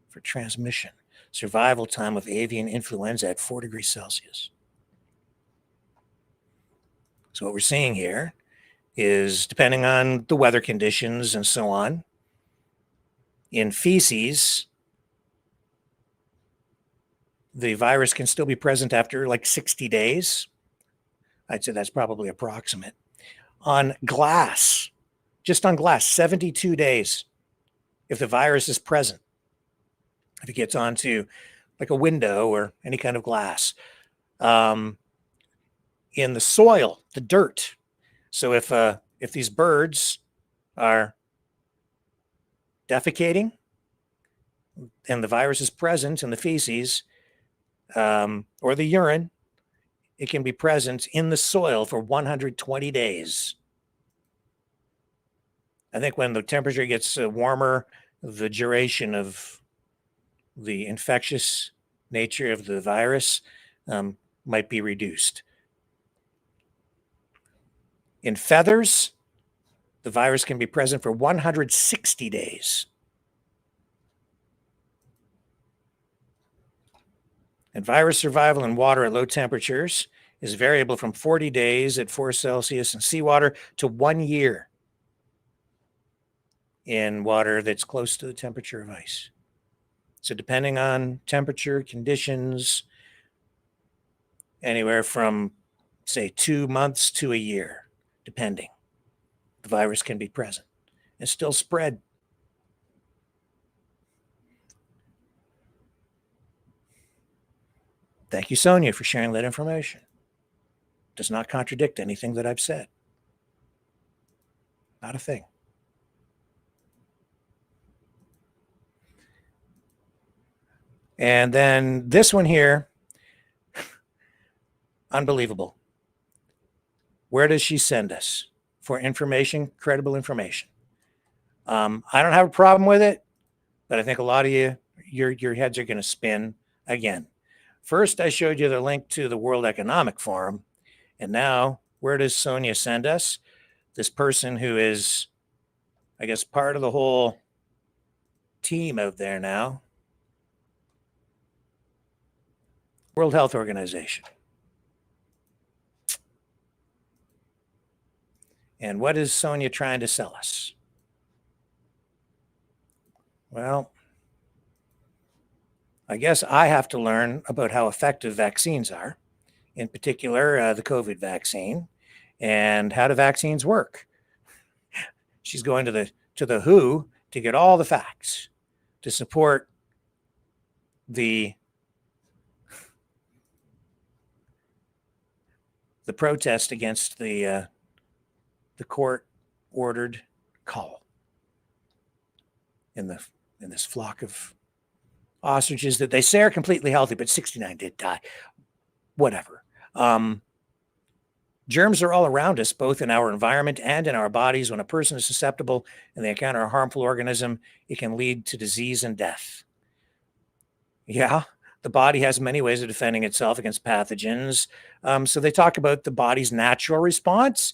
[SPEAKER 2] for transmission? Survival time of avian influenza at 4 degrees Celsius. So what we're seeing here is, depending on the weather conditions and so on, in feces, the virus can still be present after like 60 days. I'd say that's probably approximate. On glass, just on glass, 72 days if the virus is present. If it gets onto like a window or any kind of glass. In the soil, the dirt. So if these birds are defecating and the virus is present in the feces or the urine, it can be present in the soil for 120 days. I think when the temperature gets warmer, the duration of the infectious nature of the virus might be reduced. In feathers, the virus can be present for 160 days. And virus survival in water at low temperatures is variable from 40 days at 4 Celsius in seawater to 1 year in water that's close to the temperature of ice. So depending on temperature, conditions, anywhere from, say, 2 months to a year, depending, the virus can be present and still spread. Thank you, Sonia, for sharing that information. Does not contradict anything that I've said. Not a thing. And then this one here, unbelievable. Where does she send us? for information, credible information. I don't have a problem with it, but I think a lot of your heads are going to spin again. First, I showed you the link to the World Economic Forum. And now, where does Sonia send us? This person who is, I guess, part of the whole team out there now. World Health Organization. And what is Sonia trying to sell us? Well, I guess I have to learn about how effective vaccines are, in particular, the COVID vaccine, and how do vaccines work. She's going to the WHO to get all the facts to support the protest against the court-ordered cull in this flock of ostriches that they say are completely healthy, but 69 did die. Whatever. Germs are all around us, both in our environment and in our bodies. When a person is susceptible and they encounter a harmful organism, it can lead to disease and death. Yeah, the body has many ways of defending itself against pathogens. So they talk about the body's natural response,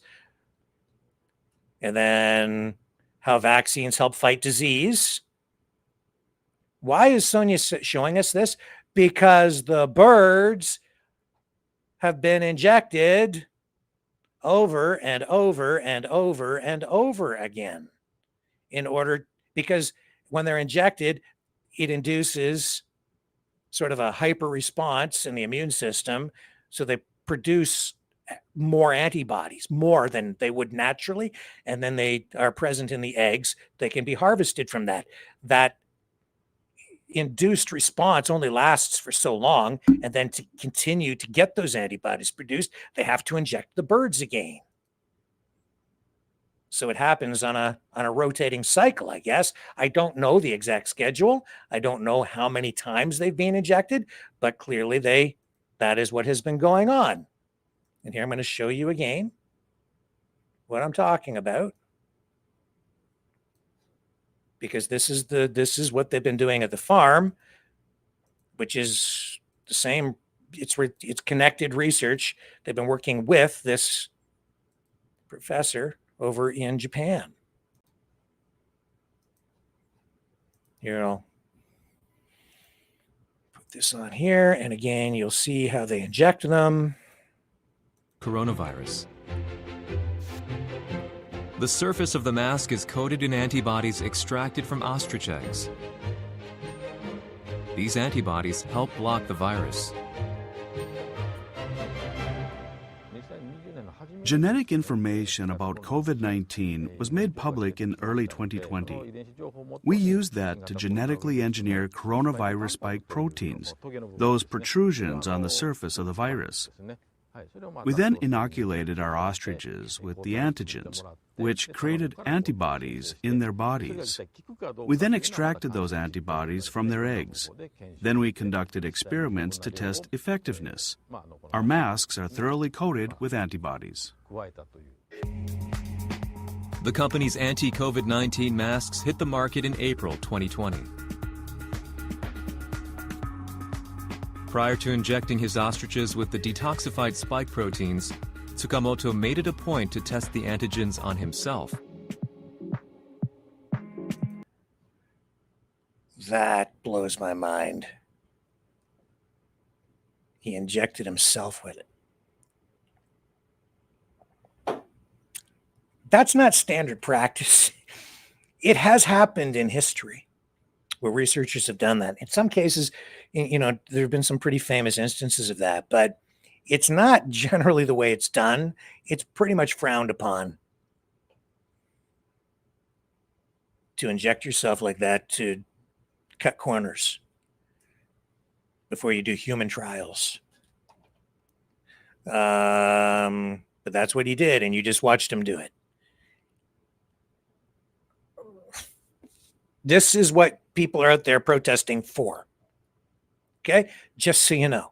[SPEAKER 2] and then how vaccines help fight disease. Why is Sonia showing us this? Because the birds have been injected over and over and over and over again because when they're injected, it induces sort of a hyper response in the immune system. So they produce more antibodies, more than they would naturally. And then they are present in the eggs. They can be harvested from that. That induced response only lasts for so long. And then to continue to get those antibodies produced, they have to inject the birds again. So it happens on a rotating cycle, I guess. I don't know the exact schedule. I don't know how many times they've been injected, but clearly that is what has been going on. And here I'm going to show you again what I'm talking about, because this is what they've been doing at the farm, which is the same. It's connected research. They've been working with this professor over in Japan. Here, I'll put this on here, and again, you'll see how they inject them.
[SPEAKER 9] Coronavirus. The surface of the mask is coated in antibodies extracted from ostrich eggs. These antibodies help block the virus.
[SPEAKER 10] Genetic information about COVID-19 was made public in early 2020. We used that to genetically engineer coronavirus spike proteins, those protrusions on the surface of the virus. We then inoculated our ostriches with the antigens, which created antibodies in their bodies. We then extracted those antibodies from their eggs. Then we conducted experiments to test effectiveness. Our masks are thoroughly coated with antibodies.
[SPEAKER 9] The company's anti-COVID-19 masks hit the market in April 2020. Prior to injecting his ostriches with the detoxified spike proteins, Tsukamoto made it a point to test the antigens on himself.
[SPEAKER 2] That blows my mind. He injected himself with it. That's not standard practice. It has happened in history where researchers have done that. In some cases, there have been some pretty famous instances of that, but it's not generally the way it's done. It's pretty much frowned upon to inject yourself like that to cut corners before you do human trials. But that's what he did, and you just watched him do it. This is what people are out there protesting for. Okay? Just so you know.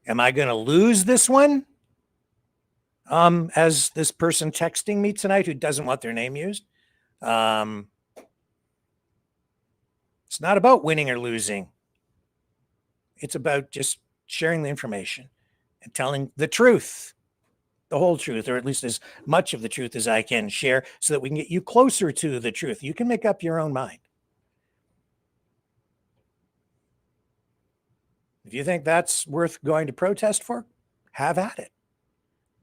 [SPEAKER 2] Am I going to lose this one? As this person texting me tonight who doesn't want their name used, it's not about winning or losing. It's about just sharing the information and telling the truth, the whole truth, or at least as much of the truth as I can share, so that we can get you closer to the truth. You can make up your own mind. If you think that's worth going to protest for, have at it.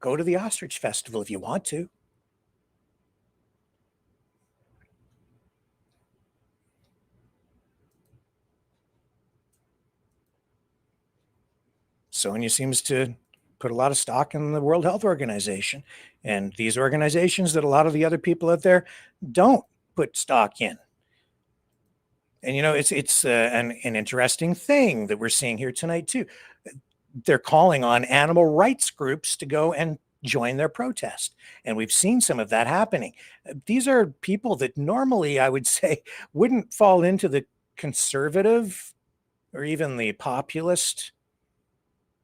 [SPEAKER 2] Go to the Ostrich Festival if you want to. Sonia seems to put a lot of stock in the World Health Organization, and these organizations that a lot of the other people out there don't put stock in. And, you know, it's an interesting thing that we're seeing here tonight, too. They're calling on animal rights groups to go and join their protest. And we've seen some of that happening. These are people that normally, I would say, wouldn't fall into the conservative or even the populist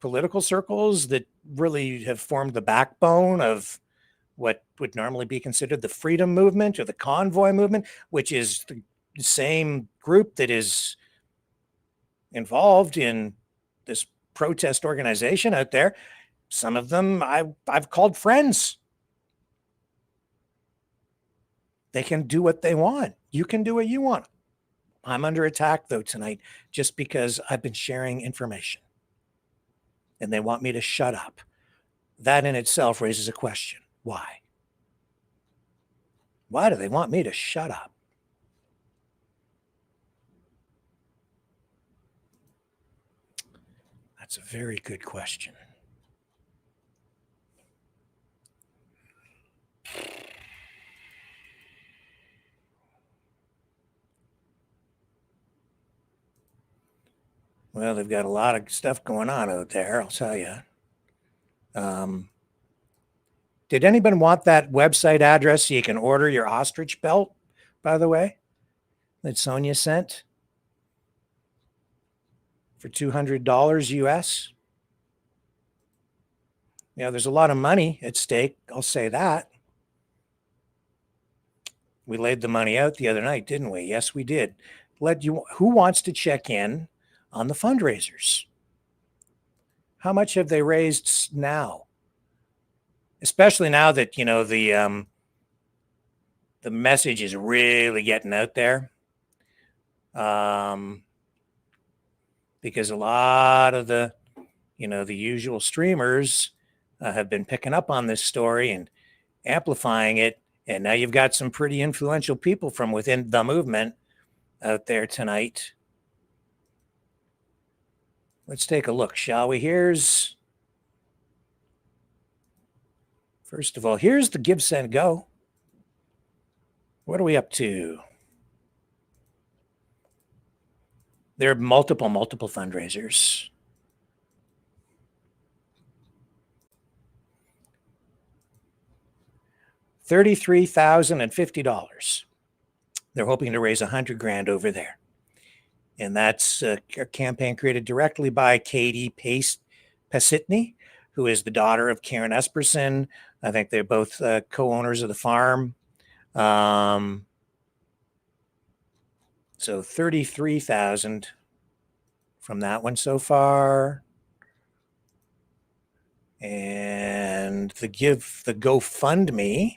[SPEAKER 2] political circles that really have formed the backbone of what would normally be considered the freedom movement or the convoy movement, which is the same group that is involved in this protest organization out there. Some of them I've called friends. They can do what they want. You can do what you want. I'm under attack, though, tonight, just because I've been sharing information. And they want me to shut up. That in itself raises a question. Why? Why do they want me to shut up? That's a very good question. Well, they've got a lot of stuff going on out there, I'll tell you. Did anybody want that website address so you can order your ostrich belt, by the way, that Sonia sent for $200 US? Yeah, there's a lot of money at stake, I'll say that. We laid the money out the other night, didn't we? Yes, we did. Who wants to check in on the fundraisers? How much have they raised now? Especially now that, you know, the message is really getting out there. Because a lot of the, you know, the usual streamers have been picking up on this story and amplifying it. And now you've got some pretty influential people from within the movement out there tonight. Let's take a look, shall we? First of all, here's the Give, Send, Go. What are we up to? There are multiple fundraisers. $33,050. They're hoping to raise $100,000 over there. And that's a campaign created directly by Katie Pesitny, who is the daughter of Karen Esperson. I think they're both co-owners of the farm. So $33,000 from that one so far. And the GoFundMe.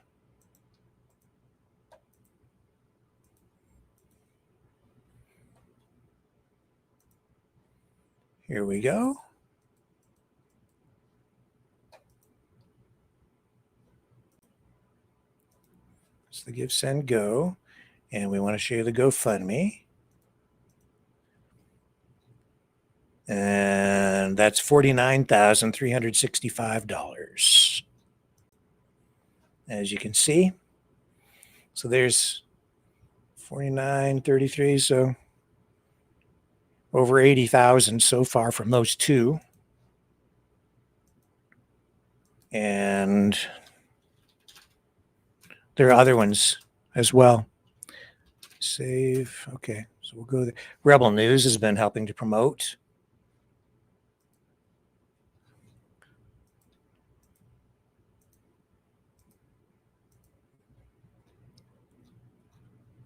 [SPEAKER 2] Here we go. It's the Give, Send, Go. And we want to show you the GoFundMe. And that's $49,365. As you can see. So there's 49.33, so over 80,000 so far from those two. And there are other ones as well. Save. Okay, so we'll go there. Rebel News has been helping to promote.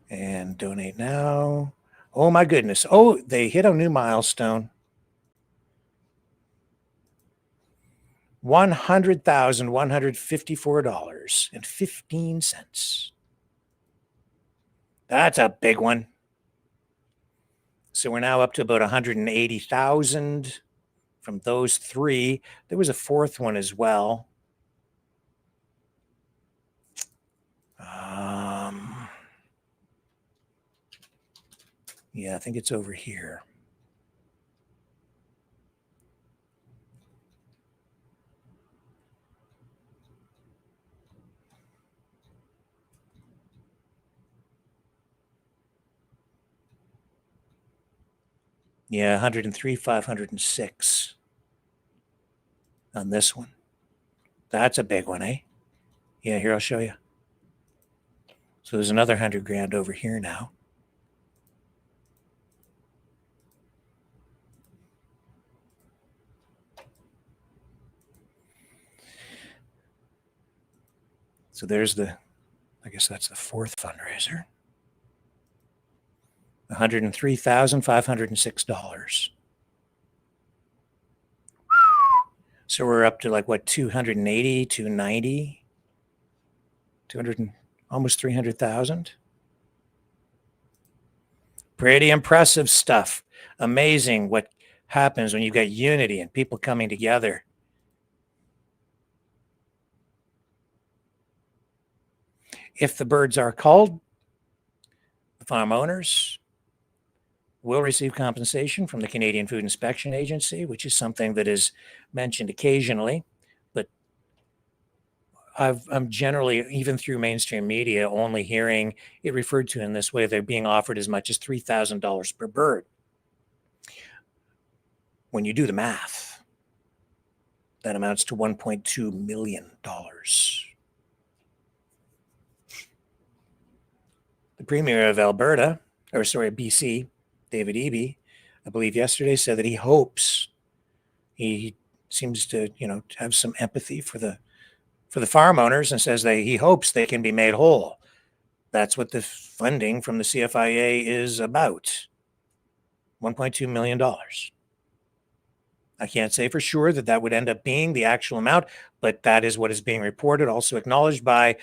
[SPEAKER 2] And donate now. Oh my goodness. Oh, they hit a new milestone. $100,154.15. That's a big one. So we're now up to about 180,000 from those three. There was a fourth one as well. Yeah, I think it's over here. Yeah, 103, 506 on this one. That's a big one, eh? Yeah, here, I'll show you. So there's another 100 grand over here now. So there's the, I guess that's the fourth fundraiser. $103,506. So we're up to like what, 280, 290, 200, almost 300,000. Pretty impressive stuff. Amazing what happens when you got unity and people coming together. If the birds are culled, the farm owners will receive compensation from the Canadian Food Inspection Agency, which is something that is mentioned occasionally, but I'm generally, even through mainstream media, only hearing it referred to in this way. They're being offered as much as $3,000 per bird. When you do the math, that amounts to $1.2 million. The Premier of Alberta, or sorry, BC, David Eby, I believe yesterday said that he hopes, he seems to, have some empathy for the farm owners, and says that he hopes they can be made whole. That's what the funding from the CFIA is about. $1.2 million. I can't say for sure that that would end up being the actual amount, but that is what is being reported, also acknowledged by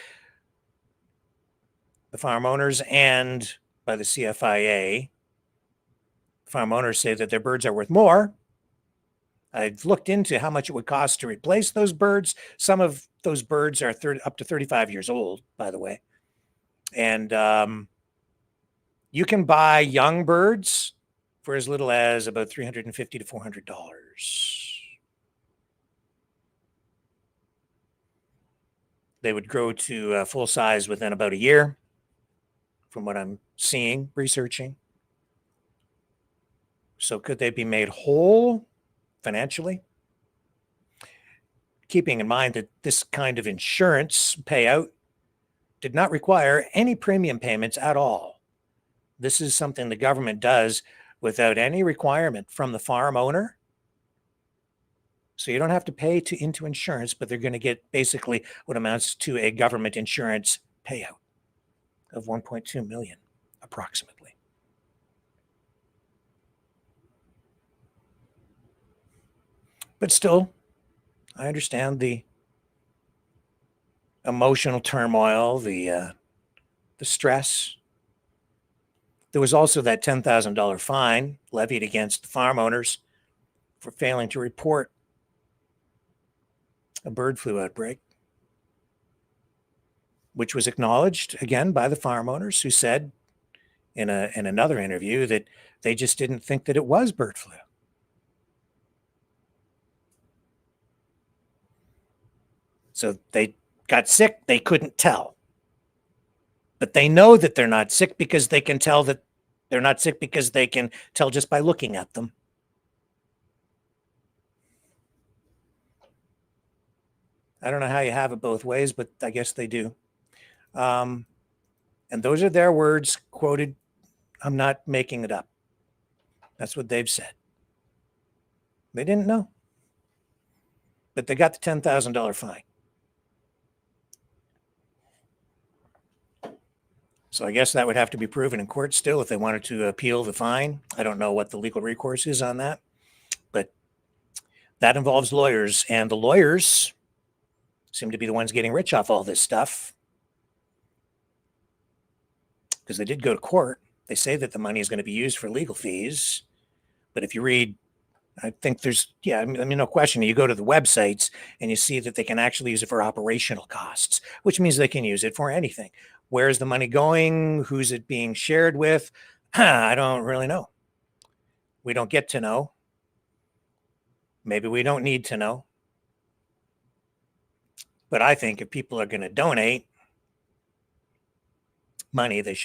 [SPEAKER 2] the farm owners and by the CFIA. Farm owners say that their birds are worth more. I've looked into how much it would cost to replace those birds. Some of those birds are up to 35 years old, by the way. And you can buy young birds for as little as about $350 to $400. They would grow to full size within about a year, from what I'm seeing, researching. So could they be made whole financially? Keeping in mind that this kind of insurance payout did not require any premium payments at all. This is something the government does without any requirement from the farm owner. So you don't have to pay into insurance, but they're going to get basically what amounts to a government insurance payout of $1.2 million, approximately. But still, I understand the emotional turmoil, the stress. There was also that $10,000 fine levied against the farm owners for failing to report a bird flu outbreak, which was acknowledged again by the farm owners, who said in another interview that they just didn't think that it was bird flu. So they got sick, they couldn't tell. But they know that they're not sick because they can tell that they're not sick because they can tell just by looking at them. I don't know how you have it both ways, but I guess they do. And those are their words, quoted. I'm not making it up. That's what they've said. They didn't know. But they got the $10,000 fine. So I guess that would have to be proven in court still if they wanted to appeal the fine. I don't know what the legal recourse is on that, but that involves lawyers, and the lawyers seem to be the ones getting rich off all this stuff because they did go to court. They say that the money is going to be used for legal fees, but if you read, I think there's, no question. You go to the websites and you see that they can actually use it for operational costs, which means they can use it for anything. Where's the money going? Who's it being shared with? I don't really know. We don't get to know. Maybe we don't need to know. But I think if people are going to donate money, they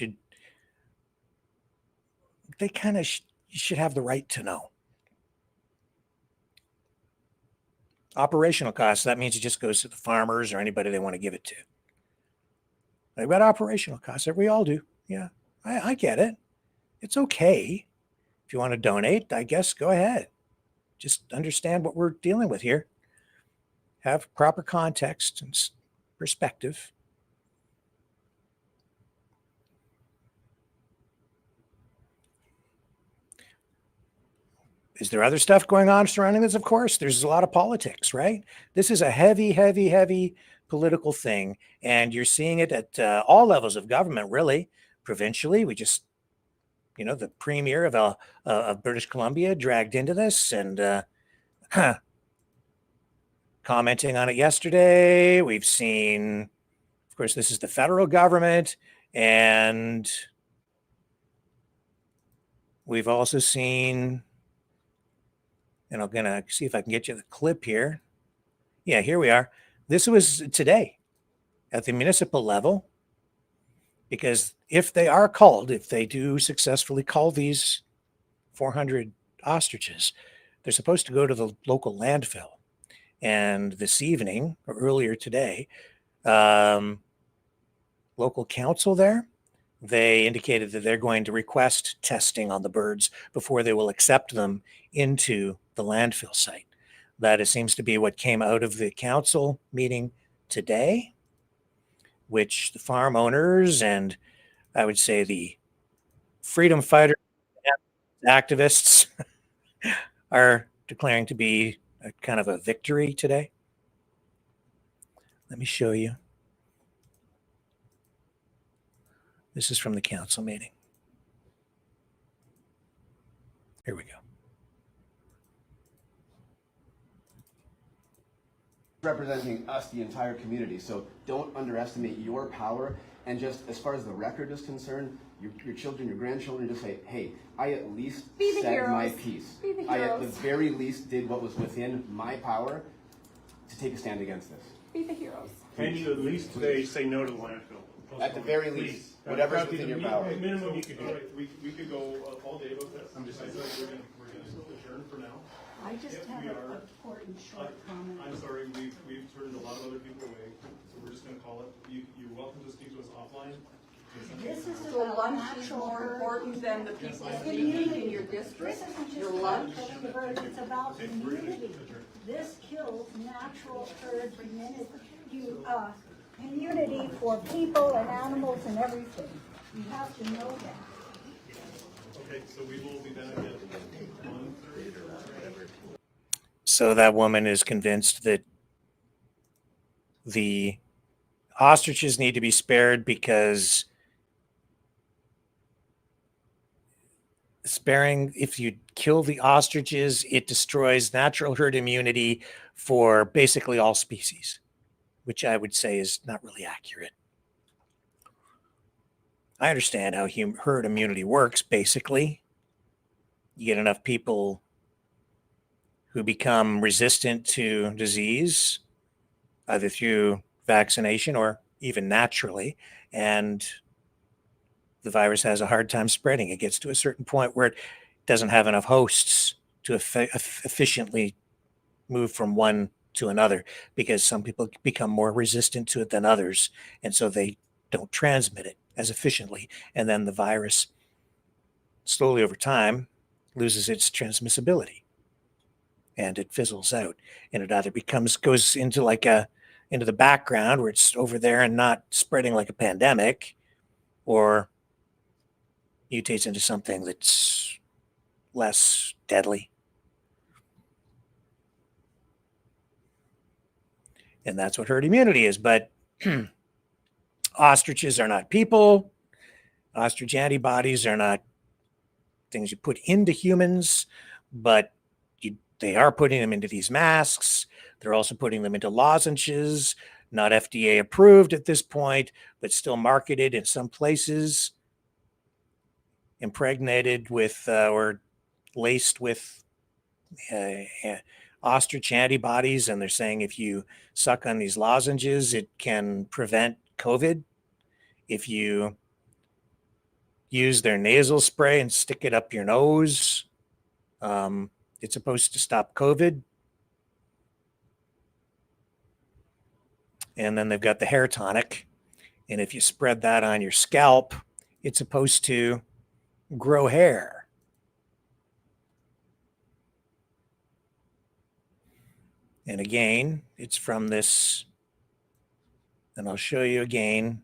[SPEAKER 2] kind of should have the right to know. Operational costs, that means it just goes to the farmers or anybody they want to give it to. They've got operational costs. We all do. Yeah, I get it. It's okay. If you want to donate, I guess go ahead. Just understand what we're dealing with here. Have proper context and perspective. Is there other stuff going on surrounding this? Of course, there's a lot of politics, right? This is a heavy, heavy, heavy political thing, and you're seeing it at all levels of government, really. Provincially, we just, the premier of British Columbia dragged into this and commenting on it yesterday. We've seen, of course, this is the federal government, and we've also seen, and I'm going to see if I can get you the clip here. Yeah, here we are. This was today at the municipal level, because if they do successfully cull these 400 ostriches, they're supposed to go to the local landfill. And this evening, or earlier today, local council there, they indicated that they're going to request testing on the birds before they will accept them into the landfill site. That seems to be what came out of the council meeting today, which the farm owners and I would say the freedom fighters and activists are declaring to be a kind of a victory today. Let me show you. This is from the council meeting. Here we go.
[SPEAKER 11] Representing us, the entire community. So don't underestimate your power. And just as far as the record is concerned, your children, your grandchildren, just say, hey, I at least said my piece. I at the very least did what was within my power to take a stand against this.
[SPEAKER 12] Be the heroes.
[SPEAKER 13] Can you at least today say no to the landfill?
[SPEAKER 11] At the very least, whatever's within your power.
[SPEAKER 13] Minimum you could do. We could go all day about this. I'm just saying we're going to adjourn for now.
[SPEAKER 12] I just have an important short comment.
[SPEAKER 13] I'm sorry, we've turned a lot of other people away, so we're just going to call it. You're welcome to speak to us offline.
[SPEAKER 12] This is so lunch is more important than the people speaking in your district. Your lunch.
[SPEAKER 14] It's about community. This kills natural herd community for people and animals and everything. You have to know that.
[SPEAKER 13] Okay, so we will be back at 1:30 or whatever.
[SPEAKER 2] So that woman is convinced that the ostriches need to be spared because if you kill the ostriches, it destroys natural herd immunity for basically all species, which I would say is not really accurate. I understand how herd immunity works, basically. You get enough people who become resistant to disease, either through vaccination or even naturally, and the virus has a hard time spreading. It gets to a certain point where it doesn't have enough hosts to efficiently move from one to another, because some people become more resistant to it than others, and so they don't transmit it as efficiently. And then the virus slowly over time loses its transmissibility and it fizzles out, and it either goes into into the background where it's over there and not spreading like a pandemic, or mutates into something that's less deadly. And that's what herd immunity is. But ostriches are not people. Ostrich antibodies are not things you put into humans, but they are putting them into these masks. They're also putting them into lozenges, not FDA approved at this point, but still marketed in some places, impregnated with or laced with ostrich antibodies. And they're saying if you suck on these lozenges, it can prevent COVID. If you use their nasal spray and stick it up your nose, it's supposed to stop COVID. And then they've got the hair tonic. And if you spread that on your scalp, it's supposed to grow hair. And again, it's from this, and I'll show you again,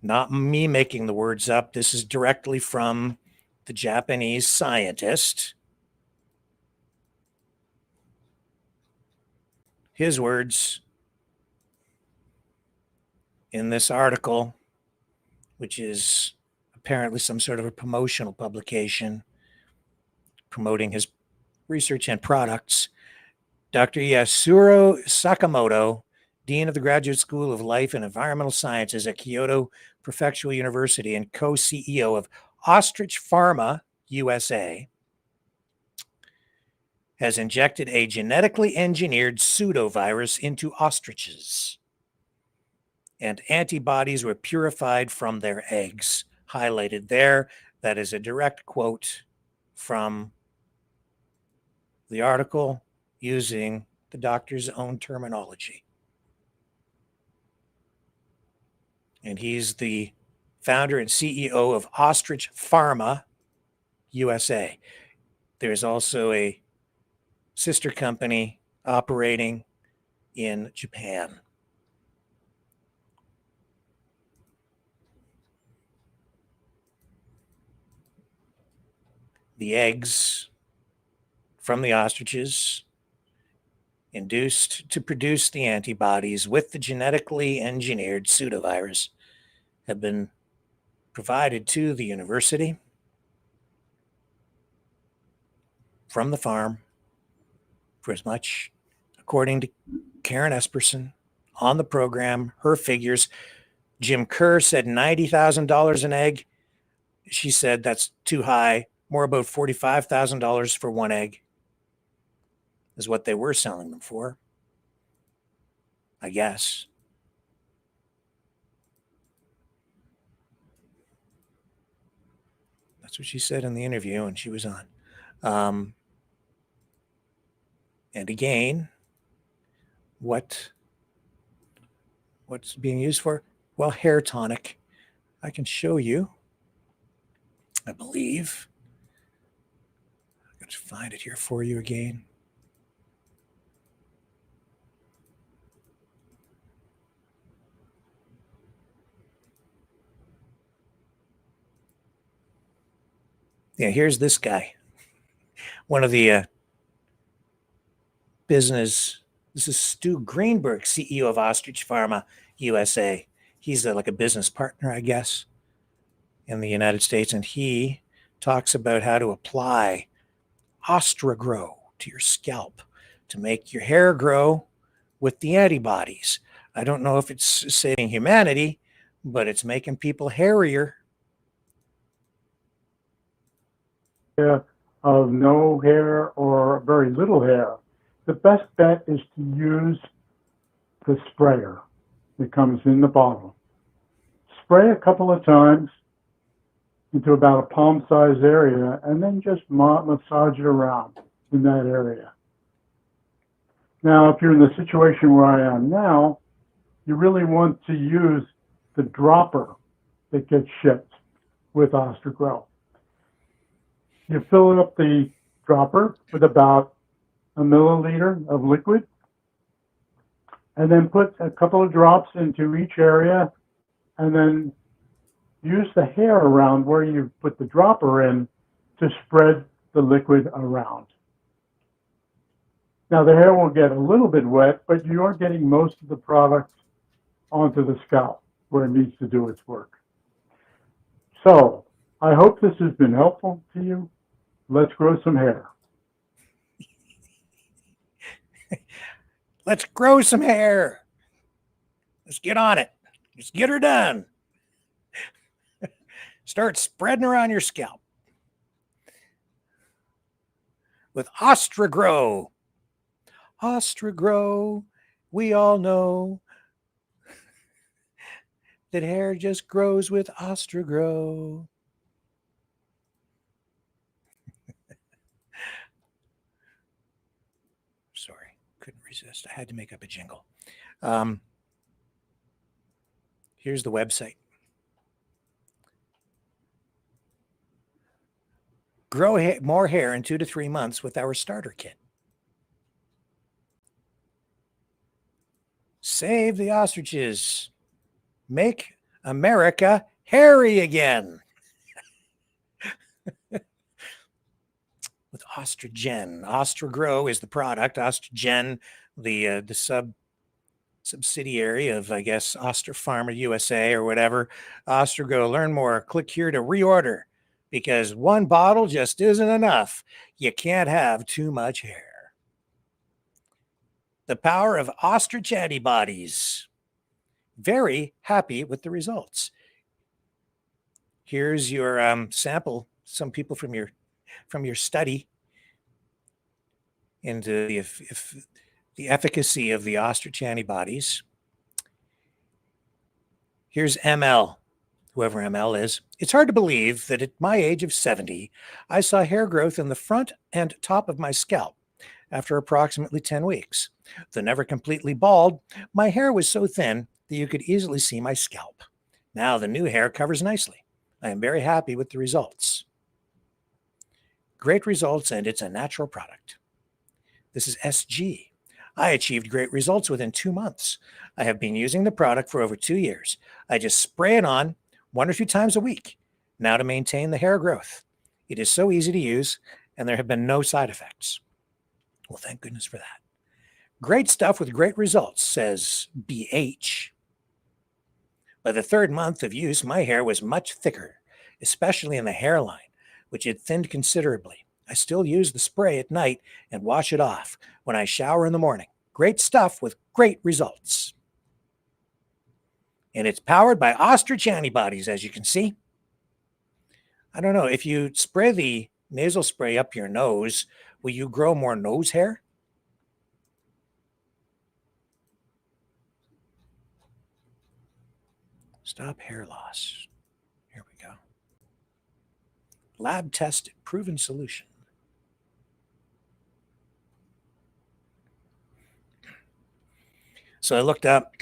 [SPEAKER 2] not me making the words up. This is directly from the Japanese scientist. His words in this article, which is apparently some sort of a promotional publication promoting his research and products. Dr. Yasuro Sakamoto, Dean of the Graduate School of Life and Environmental Sciences at Kyoto Prefectural University and co-CEO of Ostrich Pharma USA, has injected a genetically engineered pseudovirus into ostriches, and antibodies were purified from their eggs. Highlighted there, that is a direct quote from the article using the doctor's own terminology. And he's the founder and CEO of Ostrich Pharma USA. There's also a sister company operating in Japan. The eggs from the ostriches induced to produce the antibodies with the genetically engineered pseudovirus have been provided to the university from the farm for as much, according to Karen Esperson on the program, her figures. Jim Kerr said $90,000 an egg. She said that's too high, more about $45,000 for one egg is what they were selling them for, I guess. That's what she said in the interview when she was on. And again, what's being used for? Well, hair tonic. I can show you, I believe. I'm going to find it here for you again. Yeah, here's this guy. One of the this is Stu Greenberg, CEO of Ostrich Pharma USA. He's like a business partner, I guess, in the United States. And he talks about how to apply Ostragrow to your scalp to make your hair grow with the antibodies. I don't know if it's saving humanity, but it's making people hairier.
[SPEAKER 15] Of no hair or very little hair, the best bet is to use the sprayer that comes in the bottle. Spray a couple of times into about a palm-sized area, and then just massage it around in that area. Now, if you're in the situation where I am now, you really want to use the dropper that gets shipped with Ostragrow. You fill up the dropper with about a milliliter of liquid, and then put a couple of drops into each area, and then use the hair around where you put the dropper in to spread the liquid around. Now the hair will get a little bit wet, but you are getting most of the product onto the scalp where it needs to do its work. So I hope this has been helpful to you. Let's grow some hair.
[SPEAKER 2] Let's grow some hair. Let's get on it. Let's get her done. Start spreading around your scalp with Ostrigrow. Ostrigrow, we all know that hair just grows with Ostrigrow. Sorry, couldn't resist. I had to make up a jingle. Here's the website. Grow more hair in 2 to 3 months with our starter kit. Save the ostriches. Make America hairy again. With Ostrogen. Ostrigrow is the product. Ostrogen, the subsidiary of, I guess, Ostrich Farms USA or whatever. Ostrigrow. Learn more. Click here to reorder, because one bottle just isn't enough. You can't have too much hair. The power of ostrich antibodies. Very happy with the results. Here's your sample. Some people from your study into the efficacy of the ostrich antibodies. Here's ML, whoever ML is. It's hard to believe that at my age of 70, I saw hair growth in the front and top of my scalp after approximately 10 weeks. Though never completely bald, my hair was so thin that you could easily see my scalp. Now the new hair covers nicely. I am very happy with the results. Great results, and it's a natural product. This is SG. I achieved great results within 2 months. I have been using the product for over 2 years. I just spray it on 1 or 2 times a week now to maintain the hair growth. It is so easy to use, and there have been no side effects. Well, thank goodness for that. Great stuff with great results, says BH. By the 3rd month of use, my hair was much thicker, especially in the hairline, which had thinned considerably. I still use the spray at night and wash it off when I shower in the morning. Great stuff with great results. And it's powered by ostrich antibodies, as you can see. I don't know, if you spray the nasal spray up your nose, will you grow more nose hair? Stop hair loss. Here we go. Lab tested, proven solution. So I looked up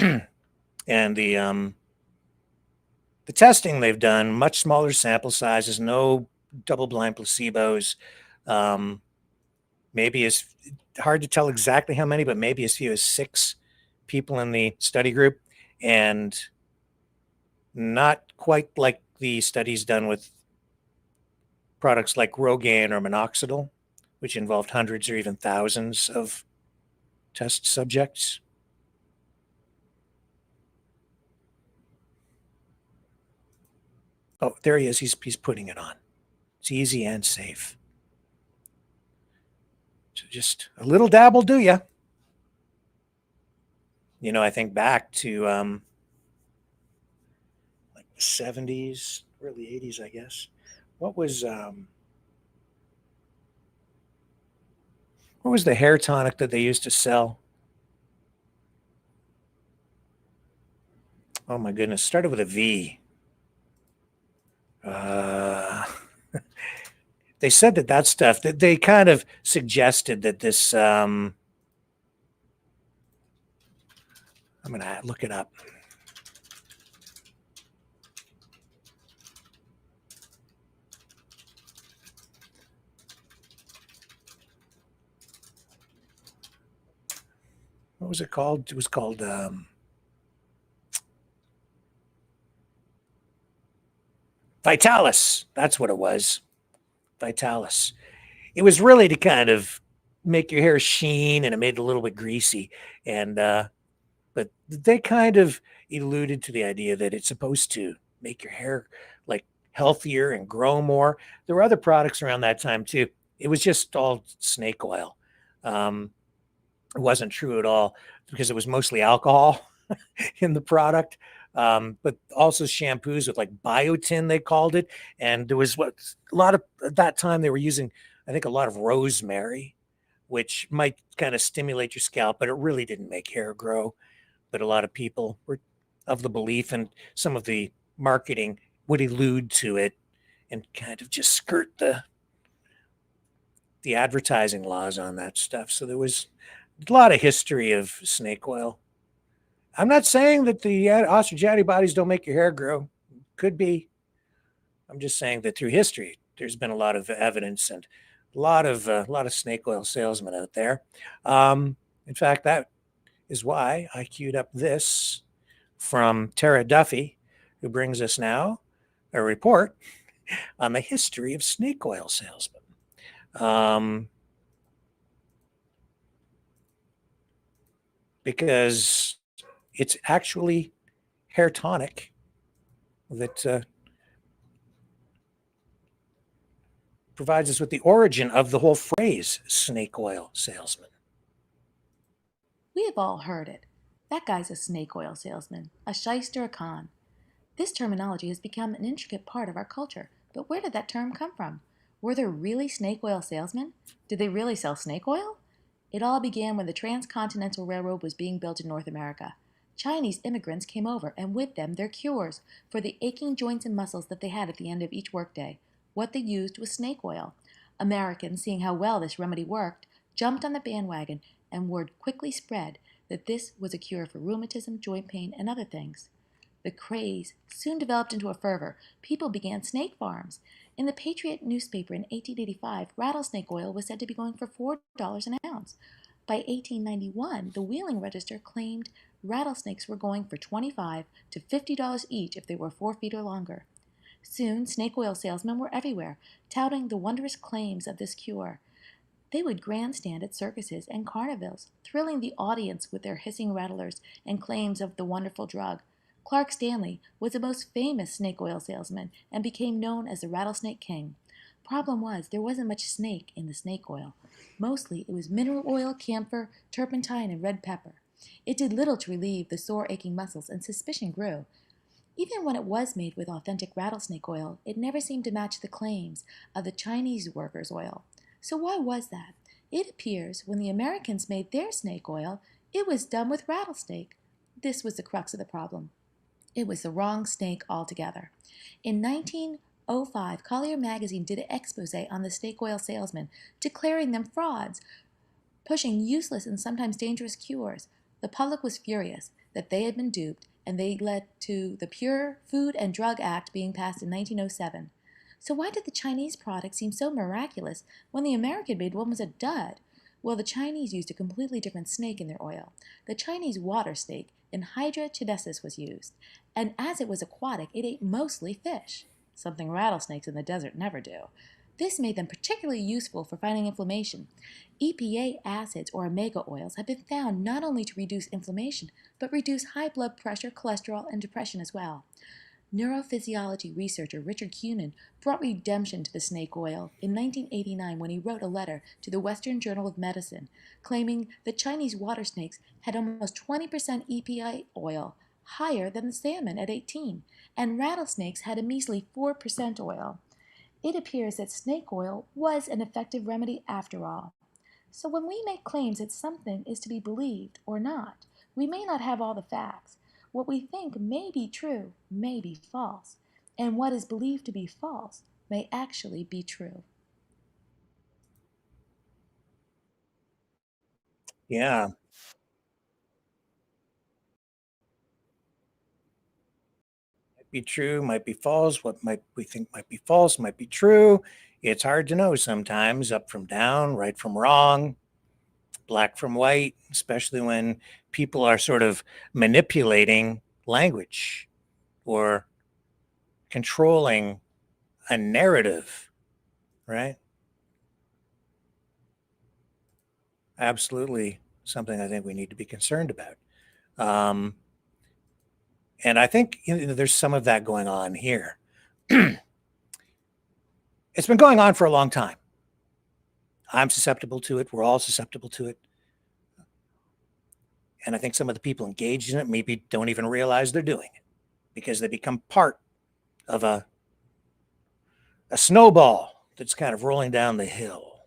[SPEAKER 2] and the testing they've done, much smaller sample sizes, no double-blind placebos. Maybe it's hard to tell exactly how many, but maybe as few as 6 people in the study group, and not quite like the studies done with products like Rogaine or minoxidil, which involved hundreds or even thousands of test subjects. Oh, there he is. He's putting it on. It's easy and safe. So just a little dab will do ya. You know, I think back to like the 70s, early 80s, I guess. What was the hair tonic that they used to sell? Oh my goodness, started with a V. They said that stuff, that they kind of suggested that this, I'm going to look it up. What was it called? It was called, Vitalis. That's what it was. Vitalis. It was really to kind of make your hair sheen, and it made it a little bit greasy. And but they kind of alluded to the idea that it's supposed to make your hair like healthier and grow more. There were other products around that time too. It was just all snake oil. It wasn't true at all because it was mostly alcohol in the product. But also shampoos with like biotin, they called it. And there was what a lot of at that time they were using, I think, a lot of rosemary, which might kind of stimulate your scalp, but it really didn't make hair grow. But a lot of people were of the belief, and some of the marketing would allude to it and kind of just skirt the advertising laws on that stuff. So there was a lot of history of snake oil. I'm not saying that the ostrich antibodies don't make your hair grow. Could be. I'm just saying that through history, there's been a lot of evidence and a lot of snake oil salesmen out there. In fact, that is why I queued up this from Tara Duffy, who brings us now a report on the history of snake oil salesmen. Because it's actually hair tonic that provides us with the origin of the whole phrase snake oil salesman.
[SPEAKER 16] We have all heard it. That guy's a snake oil salesman, a shyster, a con. This terminology has become an intricate part of our culture, but where did that term come from? Were there really snake oil salesmen? Did they really sell snake oil? It all began when the Transcontinental Railroad was being built in North America. Chinese immigrants came over, and with them their cures for the aching joints and muscles that they had at the end of each workday. What they used was snake oil. Americans, seeing how well this remedy worked, jumped on the bandwagon, and word quickly spread that this was a cure for rheumatism, joint pain, and other things. The craze soon developed into a fervor. People began snake farms. In the Patriot newspaper in 1885, rattlesnake oil was said to be going for $4 an ounce. By 1891, the Wheeling Register claimed rattlesnakes were going for $25 to $50 each if they were 4 feet or longer. Soon, snake oil salesmen were everywhere, touting the wondrous claims of this cure. They would grandstand at circuses and carnivals, thrilling the audience with their hissing rattlers and claims of the wonderful drug. Clark Stanley was the most famous snake oil salesman and became known as the Rattlesnake King. Problem was, there wasn't much snake in the snake oil. Mostly, it was mineral oil, camphor, turpentine, and red pepper. It did little to relieve the sore, aching muscles, and suspicion grew. Even when it was made with authentic rattlesnake oil, it never seemed to match the claims of the Chinese workers' oil. So why was that? It appears when the Americans made their snake oil, it was done with rattlesnake. This was the crux of the problem. It was the wrong snake altogether. In 1905, Collier magazine did an expose on the snake oil salesmen, declaring them frauds, pushing useless and sometimes dangerous cures. The public was furious that they had been duped, and they led to the Pure Food and Drug Act being passed in 1907. So why did the Chinese product seem so miraculous when the American-made one was a dud? Well, the Chinese used a completely different snake in their oil. The Chinese water snake, Hydra chinesis, was used, and as it was aquatic, it ate mostly fish, something rattlesnakes in the desert never do. This made them particularly useful for fighting inflammation. EPA acids, or omega oils, have been found not only to reduce inflammation, but reduce high blood pressure, cholesterol, and depression as well. Neurophysiology researcher Richard Cunin brought redemption to the snake oil in 1989 when he wrote a letter to the Western Journal of Medicine claiming that Chinese water snakes had almost 20% EPA oil, higher than the salmon at 18, and rattlesnakes had a measly 4% oil. It appears that snake oil was an effective remedy after all. So when we make claims that something is to be believed or not, we may not have all the facts. What we think may be true may be false, and what is believed to be false may actually be true.
[SPEAKER 2] Yeah. Might be true, might be false. What might we think might be false might be true. It's hard to know sometimes, up from down, right from wrong, black from white, especially when people are sort of manipulating language or controlling a narrative, right? Absolutely something I think we need to be concerned about. And I think there's some of that going on here. It's been going on for a long time. I'm susceptible to it. We're all susceptible to it. And I think some of the people engaged in it maybe don't even realize they're doing it because they become part of a snowball that's kind of rolling down the hill,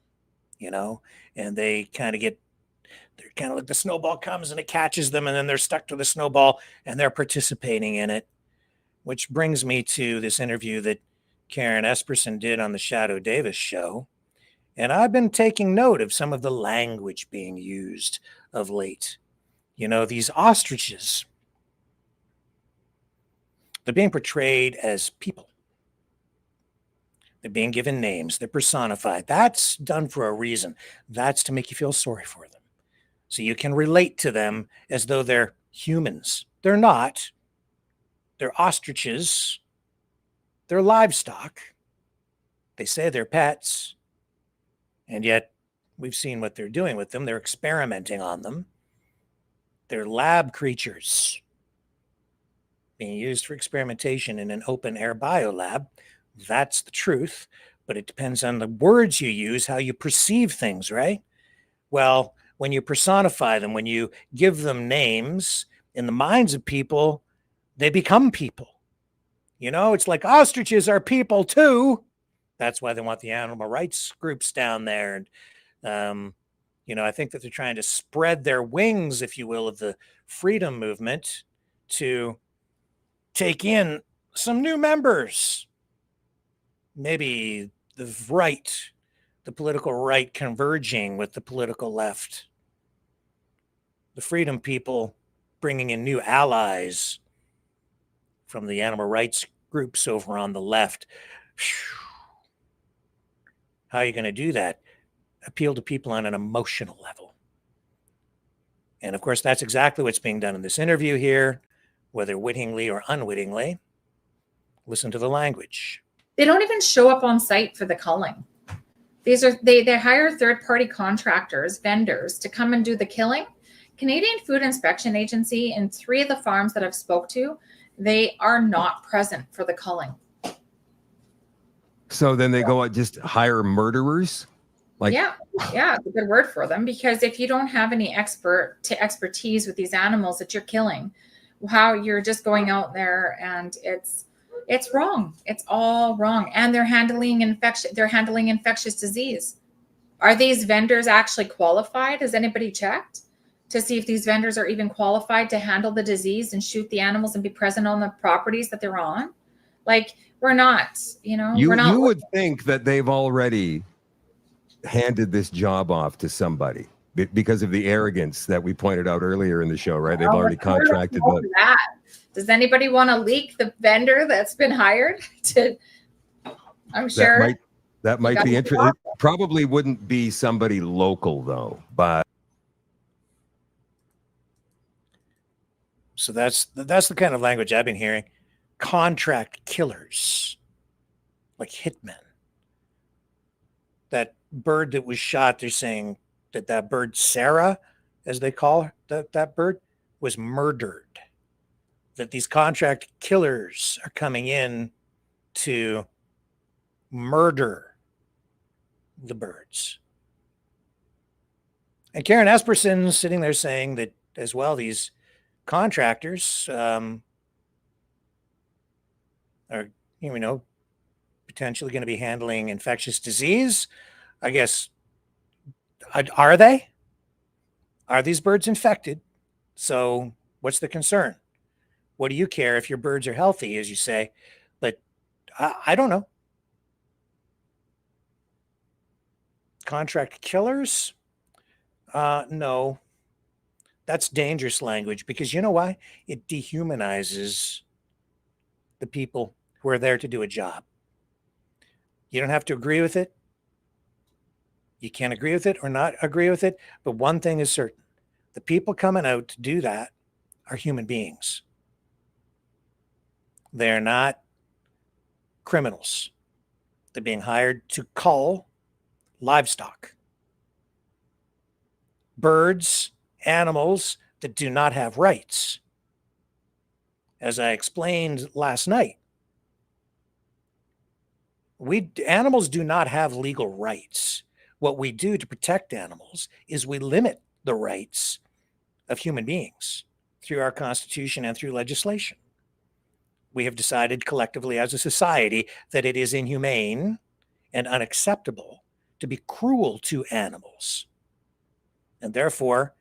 [SPEAKER 2] and they kind of they're kind of like the snowball comes and it catches them and then they're stuck to the snowball and they're participating in it, which brings me to this interview that Karen Esperson did on the Shadow Davis show. And I've been taking note of some of the language being used of late. These ostriches, they're being portrayed as people. They're being given names. They're personified. That's done for a reason. That's to make you feel sorry for them. So you can relate to them as though they're humans. They're not. They're ostriches. They're livestock. They say they're pets. And yet we've seen what they're doing with them. They're experimenting on them. They're lab creatures being used for experimentation in an open air biolab. That's the truth, but it depends on the words you use, how you perceive things, right? Well, when you personify them, when you give them names in the minds of people, they become people. It's like ostriches are people too. That's why they want the animal rights groups down there. And, I think that they're trying to spread their wings, if you will, of the freedom movement to take in some new members. Maybe the political right converging with the political left. The freedom people bringing in new allies from the animal rights groups over on the left. How are you going to do that? Appeal to people on an emotional level. And of course, that's exactly what's being done in this interview here, whether wittingly or unwittingly. Listen to the language.
[SPEAKER 17] They don't even show up on site for the culling. They hire third-party contractors, vendors, to come and do the killing. Canadian Food Inspection Agency and 3 of the farms that I've spoke to, they are not present for the culling.
[SPEAKER 18] So then they go out, just hire murderers?
[SPEAKER 17] Yeah, it's a good word for them, because if you don't have any expertise with these animals that you're killing, how you're just going out there and it's wrong. It's all wrong. And they're handling infectious disease. Are these vendors actually qualified? Has anybody checked to see if these vendors are even qualified to handle the disease and shoot the animals and be present on the properties that they're on? Like, we're not, we're not.
[SPEAKER 18] You would think that they've already handed this job off to somebody because of the arrogance that we pointed out earlier in the show, right? They've already contracted
[SPEAKER 17] that. Does anybody want to leak the vendor that's been hired to? I'm sure
[SPEAKER 18] that might be interesting. It probably wouldn't be somebody local though, but
[SPEAKER 2] so that's the kind of language I've been hearing. Contract killers, like hitmen. That bird that was shot, they're saying that bird, Sarah, as they call her, that bird, was murdered. That these contract killers are coming in to murder the birds. And Karen Esperson's sitting there saying that as well, these contractors are, potentially going to be handling infectious disease. I guess, are they? Are these birds infected? So what's the concern? What do you care if your birds are healthy, as you say? But I don't know. Contract killers? No. That's dangerous language, because you know why? It dehumanizes the people who are there to do a job. You don't have to agree with it. You can't agree with it or not agree with it. But one thing is certain. The people coming out to do that are human beings. They're not criminals. They're being hired to cull livestock, birds, animals that do not have rights. As I explained last night, animals do not have legal rights. What we do to protect animals is we limit the rights of human beings through our Constitution and through legislation. We have decided collectively as a society that it is inhumane and unacceptable to be cruel to animals. And therefore,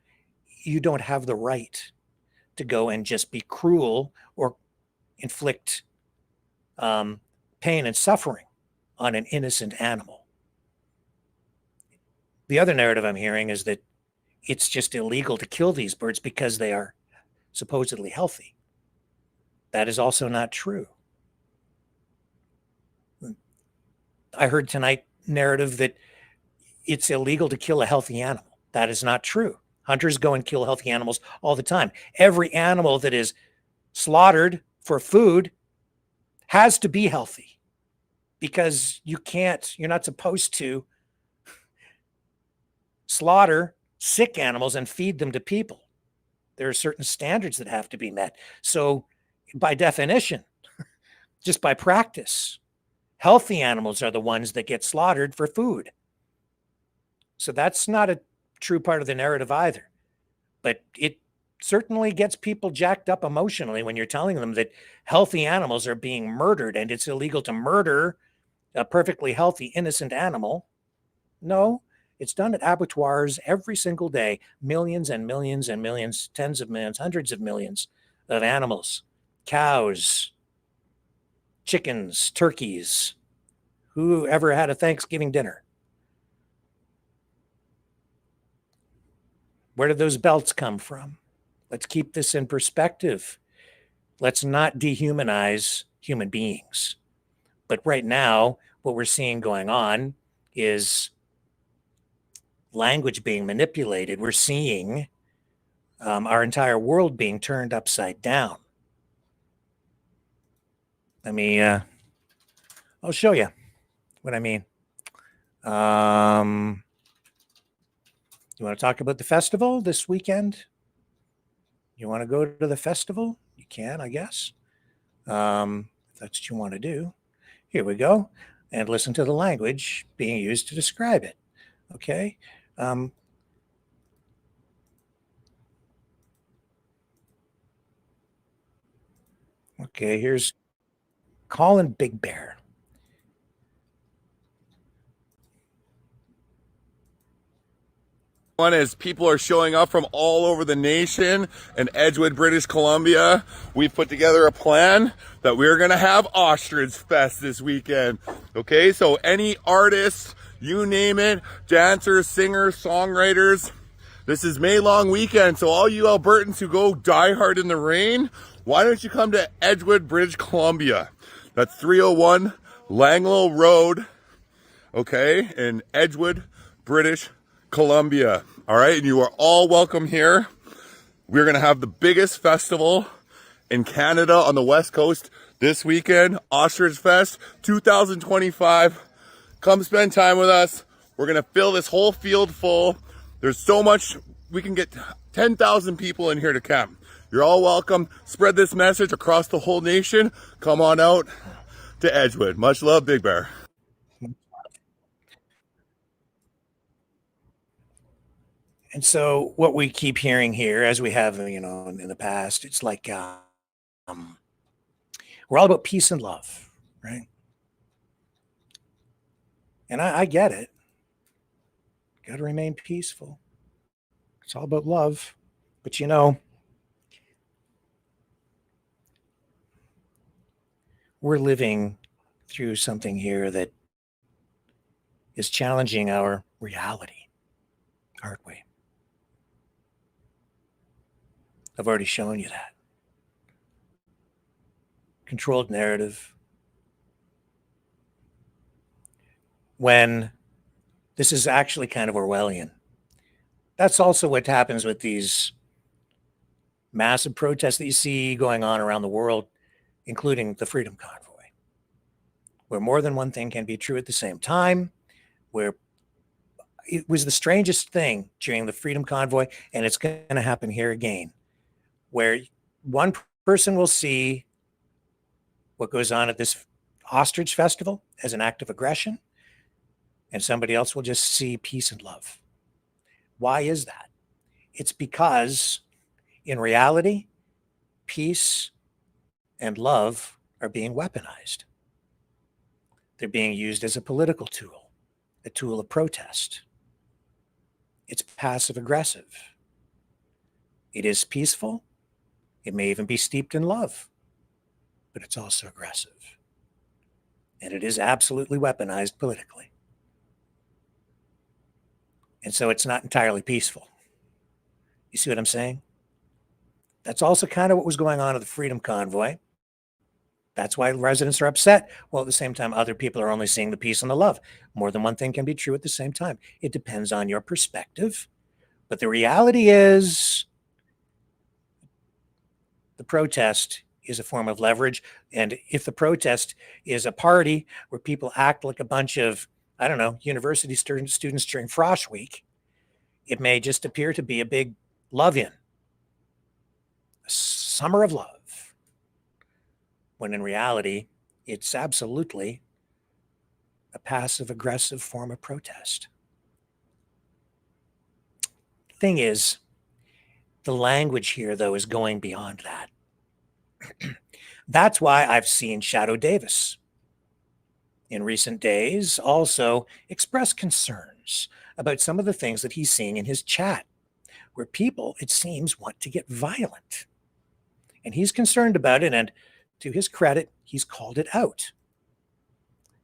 [SPEAKER 2] you don't have the right to go and just be cruel or inflict pain and suffering on an innocent animal. The other narrative I'm hearing is that it's just illegal to kill these birds because they are supposedly healthy. That is also not true. I heard tonight narrative that it's illegal to kill a healthy animal. That is not true. Hunters go and kill healthy animals all the time. Every animal that is slaughtered for food has to be healthy, because you're not supposed to slaughter sick animals and feed them to people. There are certain standards that have to be met. So by definition, just by practice, healthy animals are the ones that get slaughtered for food. So that's not a true part of the narrative either. But it certainly gets people jacked up emotionally when you're telling them that healthy animals are being murdered and it's illegal to murder a perfectly healthy, innocent animal. No, it's done at abattoirs every single day. Millions and millions and millions, tens of millions, hundreds of millions of animals, cows, chickens, turkeys. Who ever had a Thanksgiving dinner? Where did those belts come from? Let's keep this in perspective. Let's not dehumanize human beings. But right now, what we're seeing going on is language being manipulated. We're seeing our entire world being turned upside down. Let me, I'll show you what I mean. You want to talk about the festival this weekend? You want to go to the festival? You can, I guess. If that's what you want to do. Here we go. And listen to the language being used to describe it. Okay. Okay, here's Colin Big Bear.
[SPEAKER 19] One is people are showing up from all over the nation in Edgewood, British Columbia. We've put together a plan that we're going to have Ostrich Fest this weekend. Okay, so any artists, you name it, dancers, singers, songwriters, this is May long weekend. So all you Albertans who go die hard in the rain, why don't you come to Edgewood, British Columbia? That's 301 Langlow Road, okay, in Edgewood, British Columbia. All right, and you are all welcome here. We're going to have the biggest festival in Canada on the West Coast this weekend, Ostrich Fest 2025. Come spend time with us. We're going to fill this whole field full. There's so much, we can get 10,000 people in here to camp. You're all welcome. Spread this message across the whole nation. Come on out to Edgewood. Much love, Big Bear.
[SPEAKER 2] And so what we keep hearing here, as we have, in the past, it's like we're all about peace and love, right? And I get it. Got to remain peaceful. It's all about love. But we're living through something here that is challenging our reality, aren't we? I've already shown you that. Controlled narrative. When this is actually kind of Orwellian. That's also what happens with these massive protests that you see going on around the world, including the Freedom Convoy. where more than one thing can be true at the same time, where it was the strangest thing during the Freedom Convoy, and it's going to happen here again, where one person will see what goes on at this ostrich festival as an act of aggression, and somebody else will just see peace and love. Why is that? It's because in reality, peace and love are being weaponized. They're being used as a political tool, a tool of protest. It's passive aggressive. It is peaceful. It may even be steeped in love, but it's also aggressive. And it is absolutely weaponized politically. And so it's not entirely peaceful. You see what I'm saying? That's also kind of what was going on at the Freedom Convoy. That's why residents are upset. Well, at the same time, other people are only seeing the peace and the love. More than one thing can be true at the same time. It depends on your perspective. But the reality is the protest is a form of leverage. And if the protest is a party where people act like a bunch of, I don't know, university students during Frosh Week, it may just appear to be a big love-in, a summer of love, when in reality, it's absolutely a passive-aggressive form of protest. Thing is, the language here, though, is going beyond that. That's why I've seen Shadow Davis in recent days also express concerns about some of the things that he's seeing in his chat, where people, it seems, want to get violent. And he's concerned about it, and to his credit, he's called it out.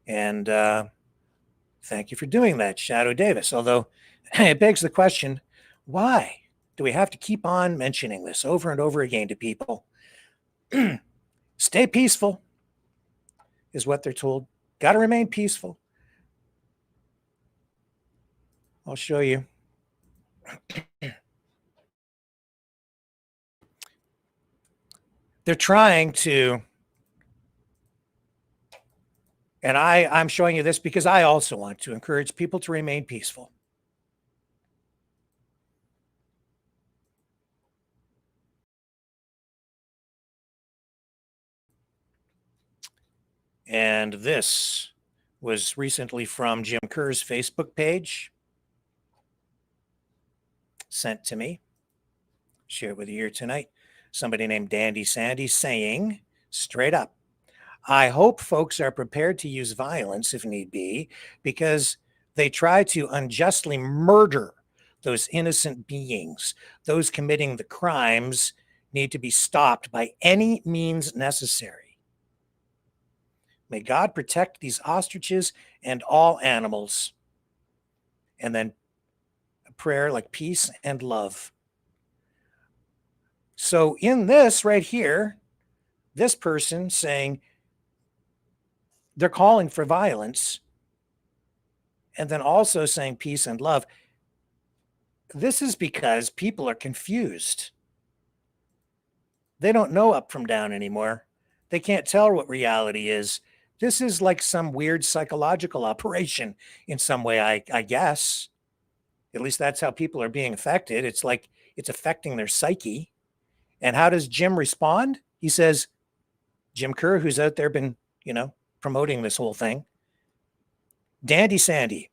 [SPEAKER 2] And thank you for doing that, Shadow Davis. Although it begs the question, why do we have to keep on mentioning this over and over again to people? Stay peaceful is what they're told. Got to remain peaceful. I'll show you. They're trying to, and I'm showing you this because I also want to encourage people to remain peaceful. And this was recently from Jim Kerr's Facebook page, sent to me. Share it with you here tonight. Somebody named Dandy Sandy saying, straight up, I hope folks are prepared to use violence if need be, because they try to unjustly murder those innocent beings. Those committing the crimes need to be stopped by any means necessary. May God protect these ostriches and all animals. And then a prayer like peace and love. So in this right here, this person saying they're calling for violence and then also saying peace and love. This is because people are confused. They don't know up from down anymore. They can't tell what reality is. This is like some weird psychological operation in some way, I guess. At least that's how people are being affected. It's like it's affecting their psyche. And how does Jim respond? He says, Jim Kerr, who's out there been, promoting this whole thing. Dandy Sandy,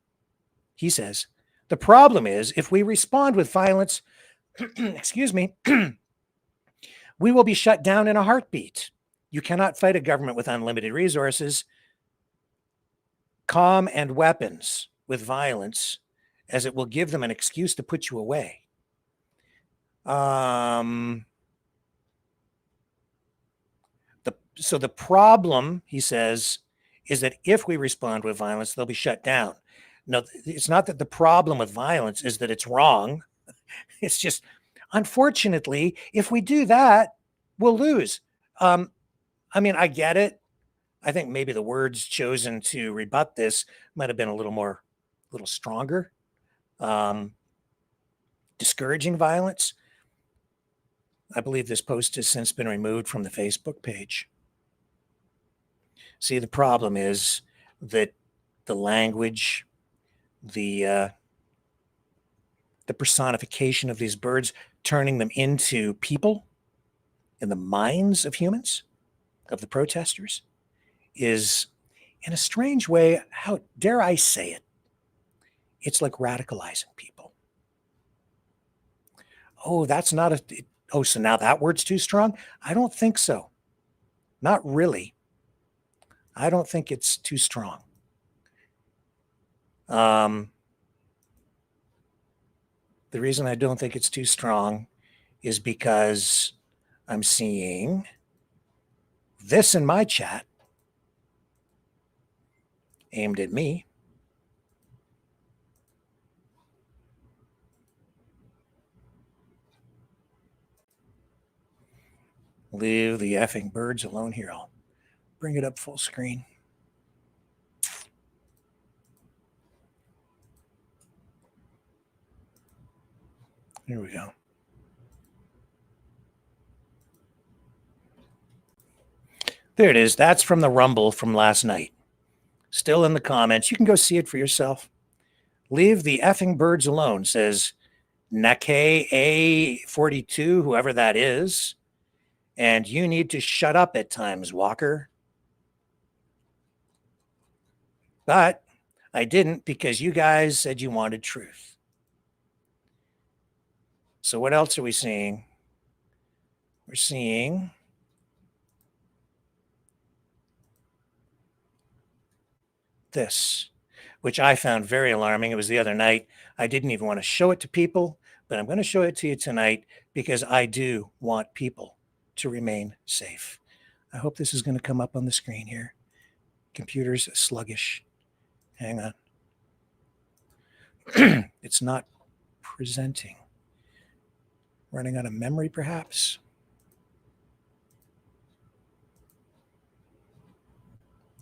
[SPEAKER 2] he says, the problem is if we respond with violence, excuse me, we will be shut down in a heartbeat. You cannot fight a government with unlimited resources, calm and weapons with violence, as it will give them an excuse to put you away. So the problem, he says, is that if we respond with violence, they'll be shut down. No, it's not that the problem with violence is that it's wrong. It's just, unfortunately, if we do that, we'll lose. I get it. I think maybe the words chosen to rebut this might have been a little stronger. Discouraging violence. I believe this post has since been removed from the Facebook page. See, the problem is that the language, the personification of these birds, turning them into people in the minds of humans, of the protesters, is, in a strange way, how dare I say it, it's like radicalizing people. Oh, that's not a, oh, so now that word's too strong? I don't think so. Not really. I don't think it's too strong. The reason I don't think it's too strong is because I'm seeing this in my chat aimed at me. Leave the effing birds alone here. I'll bring it up full screen. Here we go. There it is. That's from the Rumble from last night. Still in the comments. You can go see it for yourself. Leave the effing birds alone, says Nake A42, whoever that is. And you need to shut up at times, Walker. But I didn't, because you guys said you wanted truth. So what else are we seeing? We're seeing this, which I found very alarming. It was the other night. I didn't even want to show it to people, but I'm going to show it to you tonight because I do want people to remain safe. I hope this is going to come up on the screen here. Computer's sluggish. Hang on. It's not presenting. Running out of memory, perhaps.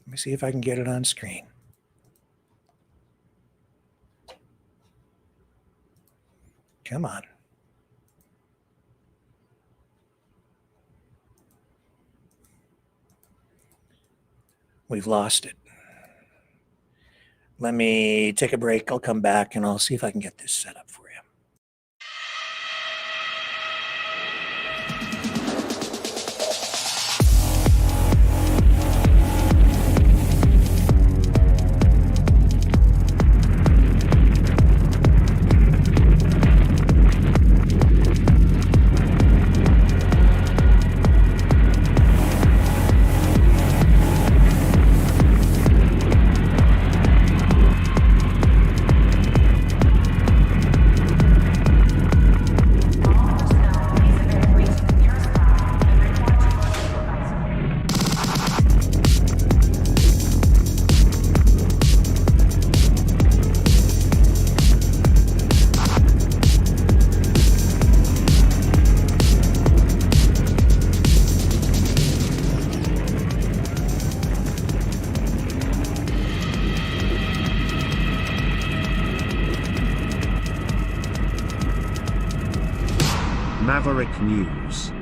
[SPEAKER 2] Let me see if I can get it on screen. Come on. We've lost it. Let me take a break. I'll come back and I'll see if I can get this set up for you.
[SPEAKER 1] Maverick News.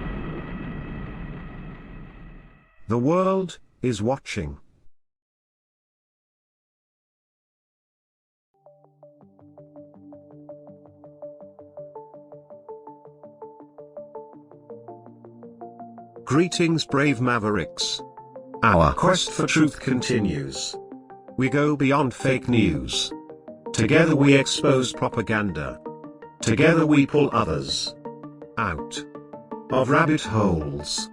[SPEAKER 1] The world is watching. Greetings, brave Mavericks. Our quest for truth continues. We go beyond fake news. Together we expose propaganda. Together we pull others out of rabbit holes.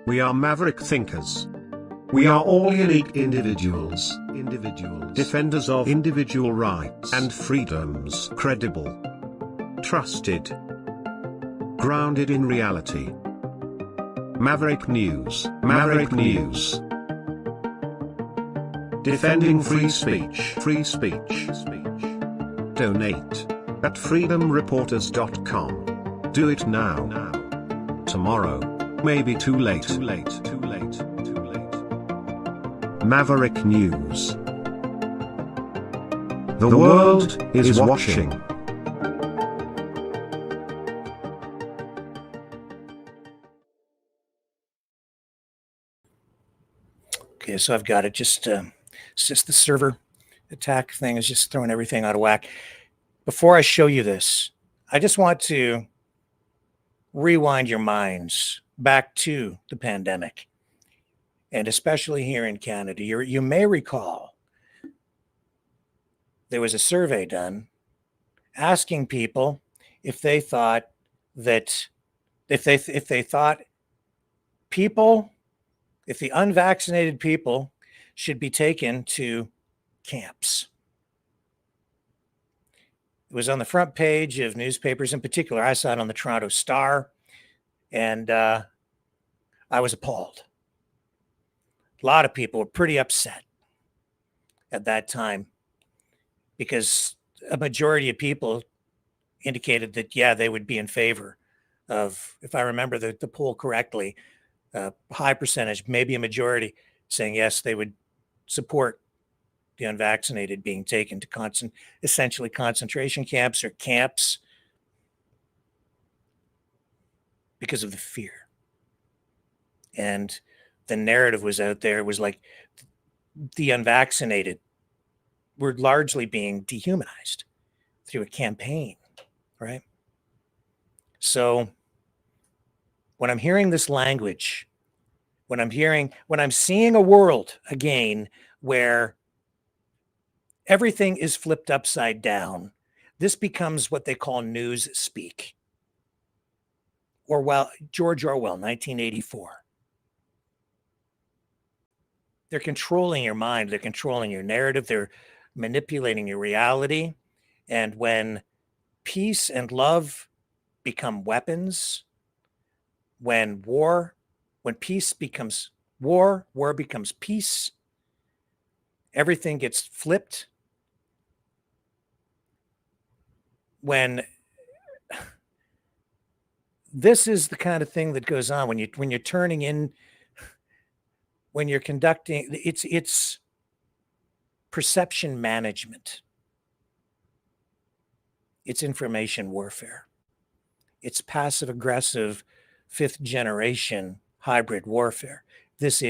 [SPEAKER 1] We are maverick thinkers. We are all unique individuals, defenders of individual rights and freedoms, credible, trusted, grounded in reality. Maverick News, Maverick News. Defending free speech, free speech. Donate at freedomreporters.com. Do it now. Tomorrow may be too late. Maverick News. The world is watching.
[SPEAKER 2] Okay, so I've got it. Just It's just the server attack thing is just throwing everything out of whack. Before I show you this, I just want to rewind your minds back to the pandemic, and especially here in Canada. You may recall there was a survey done asking people if they thought that if they thought if the unvaccinated people should be taken to camps. It was on the front page of newspapers. In particular, I saw it on the Toronto Star, and I was appalled. A lot of people were pretty upset at that time because a majority of people indicated that, yeah, they would be in favor of, if I remember the poll correctly, a high percentage, maybe a majority, saying yes, they would support the unvaccinated being taken to essentially concentration camps or camps because of the fear. And the narrative was out there, was like the unvaccinated were largely being dehumanized through a campaign, right? So when I'm hearing this language, when I'm seeing a world again where everything is flipped upside down, this becomes what they call news speak. George Orwell, 1984. They're controlling your mind. They're controlling your narrative. They're manipulating your reality. And when peace and love become weapons, when peace becomes war, war becomes peace, everything gets flipped. When this is the kind of thing that goes on when you're turning in, when you're conducting, it's perception management. It's information warfare. It's passive aggressive, 5th generation hybrid warfare. This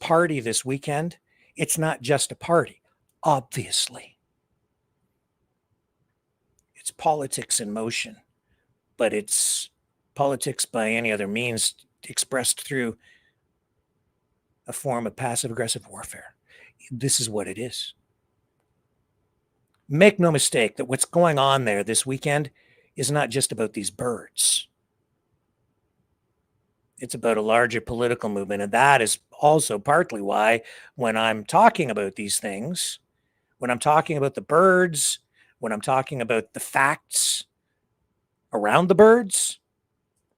[SPEAKER 2] party this weekend, it's not just a party, obviously. It's politics in motion, but it's politics by any other means expressed through a form of passive aggressive warfare. This is what it is. Make no mistake that what's going on there this weekend is not just about these birds. It's about a larger political movement. And that is also partly why when I'm talking about these things, when I'm talking about the birds, when I'm talking about the facts around the birds,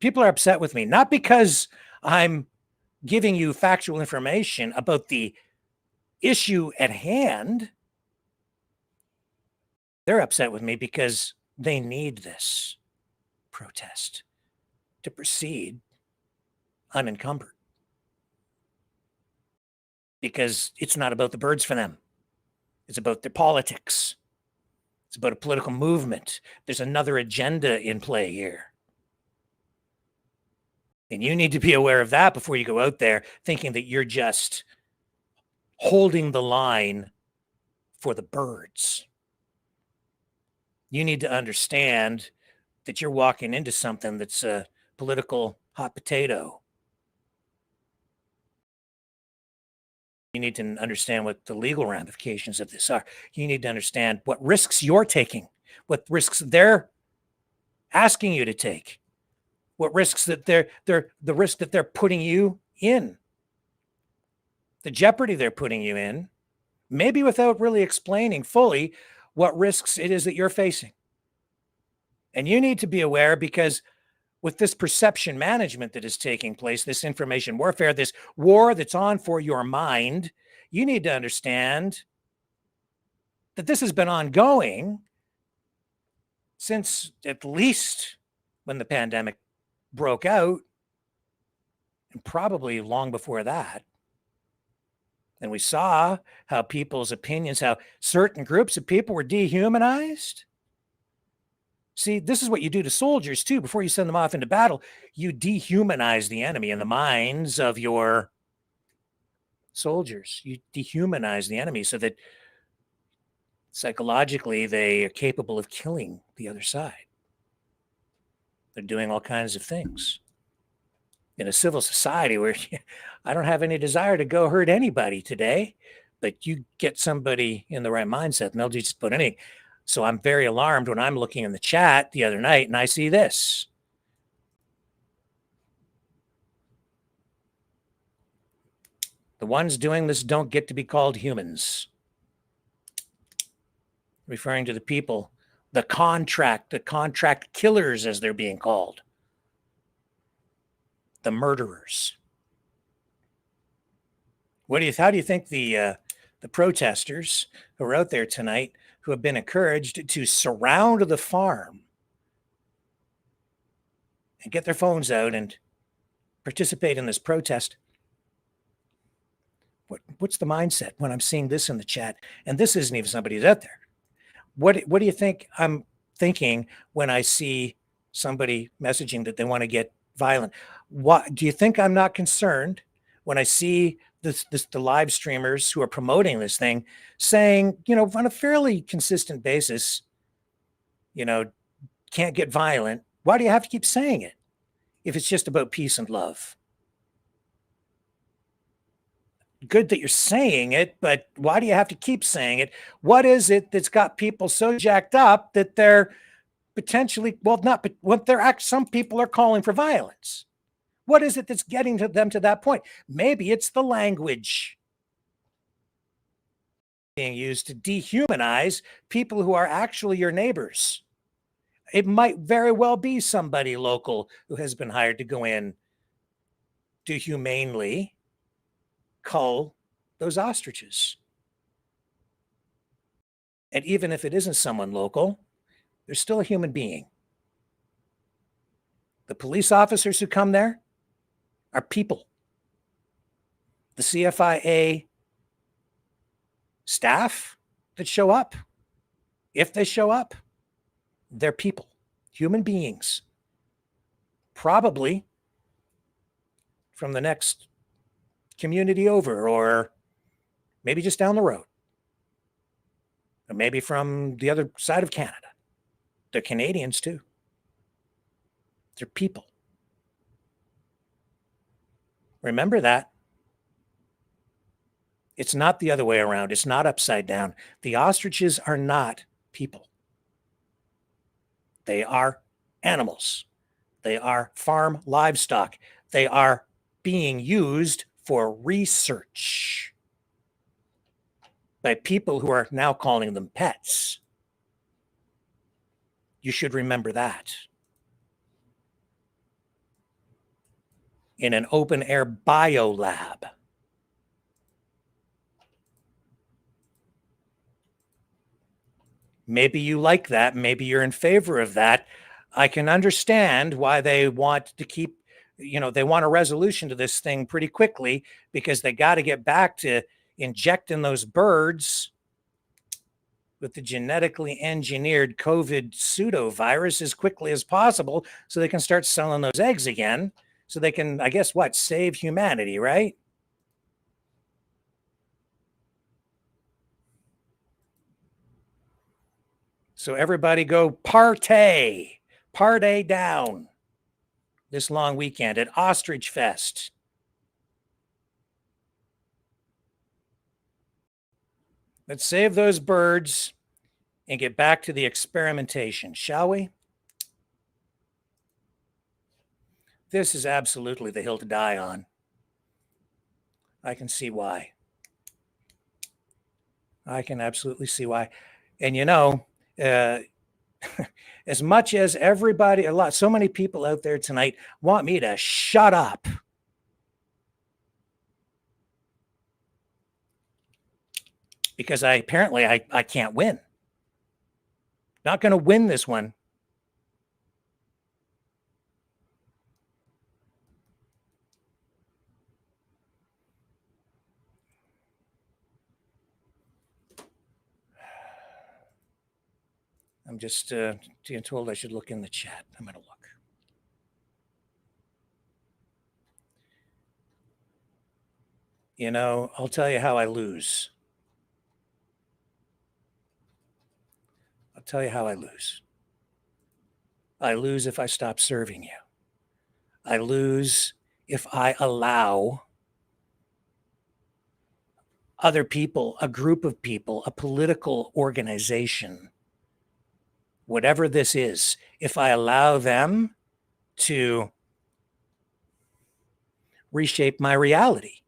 [SPEAKER 2] people are upset with me, not because I'm giving you factual information about the issue at hand. They're upset with me because they need this protest to proceed unencumbered. Because it's not about the birds for them. It's about their politics. It's about a political movement. There's another agenda in play here. And you need to be aware of that before you go out there thinking that you're just holding the line for the birds. You need to understand that you're walking into something that's a political hot potato. You need to understand what the legal ramifications of this are. You need to understand what risks you're taking, what risks they're asking you to take, what risks that the risk that they're putting you in, the jeopardy they're putting you in, maybe without really explaining fully what risks it is that you're facing. And you need to be aware, because with this perception management that is taking place, this information warfare, this war that's on for your mind, you need to understand that this has been ongoing since at least when the pandemic broke out, and probably long before that. And we saw how people's opinions, how certain groups of people were dehumanized. See, this is what you do to soldiers too. Before you send them off into battle, you dehumanize the enemy in the minds of your soldiers. You dehumanize the enemy so that psychologically they are capable of killing the other side. They're doing all kinds of things. In a civil society where I don't have any desire to go hurt anybody today, but you get somebody in the right mindset and they'll just put anything. So I'm very alarmed when I'm looking in the chat the other night and I see this. The ones doing this don't get to be called humans. Referring to the people, the contract killers as they're being called. The murderers. How do you think the protesters who are out there tonight, who have been encouraged to surround the farm and get their phones out and participate in this protest? What's the mindset when I'm seeing this in the chat? And this isn't even somebody who's out there. What do you think I'm thinking when I see somebody messaging that they want to get violent? What do you think I'm not concerned when I see the live streamers who are promoting this thing saying, on a fairly consistent basis, can't get violent? Why do you have to keep saying it if it's just about peace and love? Good that you're saying it, but why do you have to keep saying it? What is it that's got people so jacked up that they're potentially, some people are calling for violence? What is it that's getting them to that point? Maybe it's the language being used to dehumanize people who are actually your neighbors. It might very well be somebody local who has been hired to go in to humanely cull those ostriches. And even if it isn't someone local, they're still a human being. The police officers who come there are people. The CFIA staff that show up, if they show up, they're people, human beings. Probably from the next community over, or maybe just down the road, or maybe from the other side of Canada. They're Canadians too. They're people. Remember that. It's not the other way around. It's not upside down. The ostriches are not people. They are animals. They are farm livestock. They are being used for research by people who are now calling them pets. You should remember that. In an open air biolab. Maybe you like that. Maybe you're in favor of that. I can understand why they want to keep, they want a resolution to this thing pretty quickly, because they got to get back to injecting those birds with the genetically engineered COVID pseudovirus as quickly as possible so they can start selling those eggs again, so they can, I guess, save humanity, right? So everybody go party down this long weekend at Ostrich Fest. Let's save those birds and get back to the experimentation, shall we? This is absolutely the hill to die on. I can see why. I can absolutely see why. And as much as everybody, so many people out there tonight want me to shut up. Because I can't win. Not going to win this one. I'm just being told I should look in the chat. I'm going to look. You know, I'll tell you how I lose. I'll tell you how I lose. I lose if I stop serving you. I lose if I allow other people, a group of people, a political organization, whatever this is, if I allow them to reshape my reality.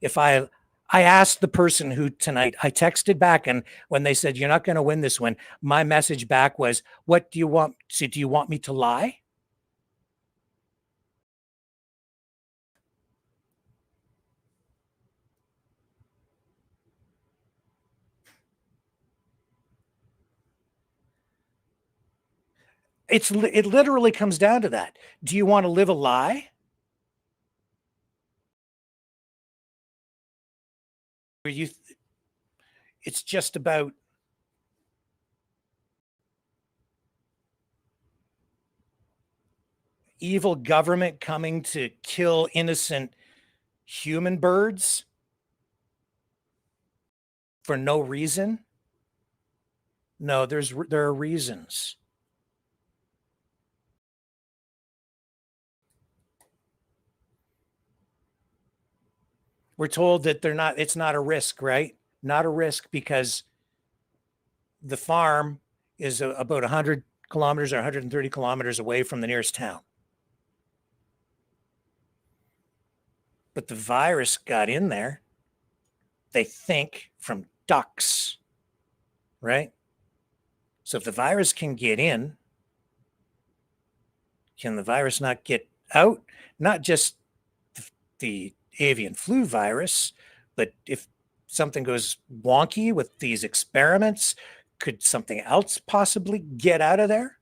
[SPEAKER 2] If I asked the person who tonight, I texted back, and when they said, you're not going to win this one, my message back was, what do you want? So do you want me to lie? It literally comes down to that. Do you want to live a lie? It's just about evil government coming to kill innocent human birds for no reason? No, there are reasons. We're told that it's not a risk, right? Not a risk because the farm is about 100 kilometers or 130 kilometers away from the nearest town. But the virus got in there, they think, from ducks, right? So if the virus can get in, can the virus not get out? Not just the avian flu virus, but if something goes wonky with these experiments, could something else possibly get out of there?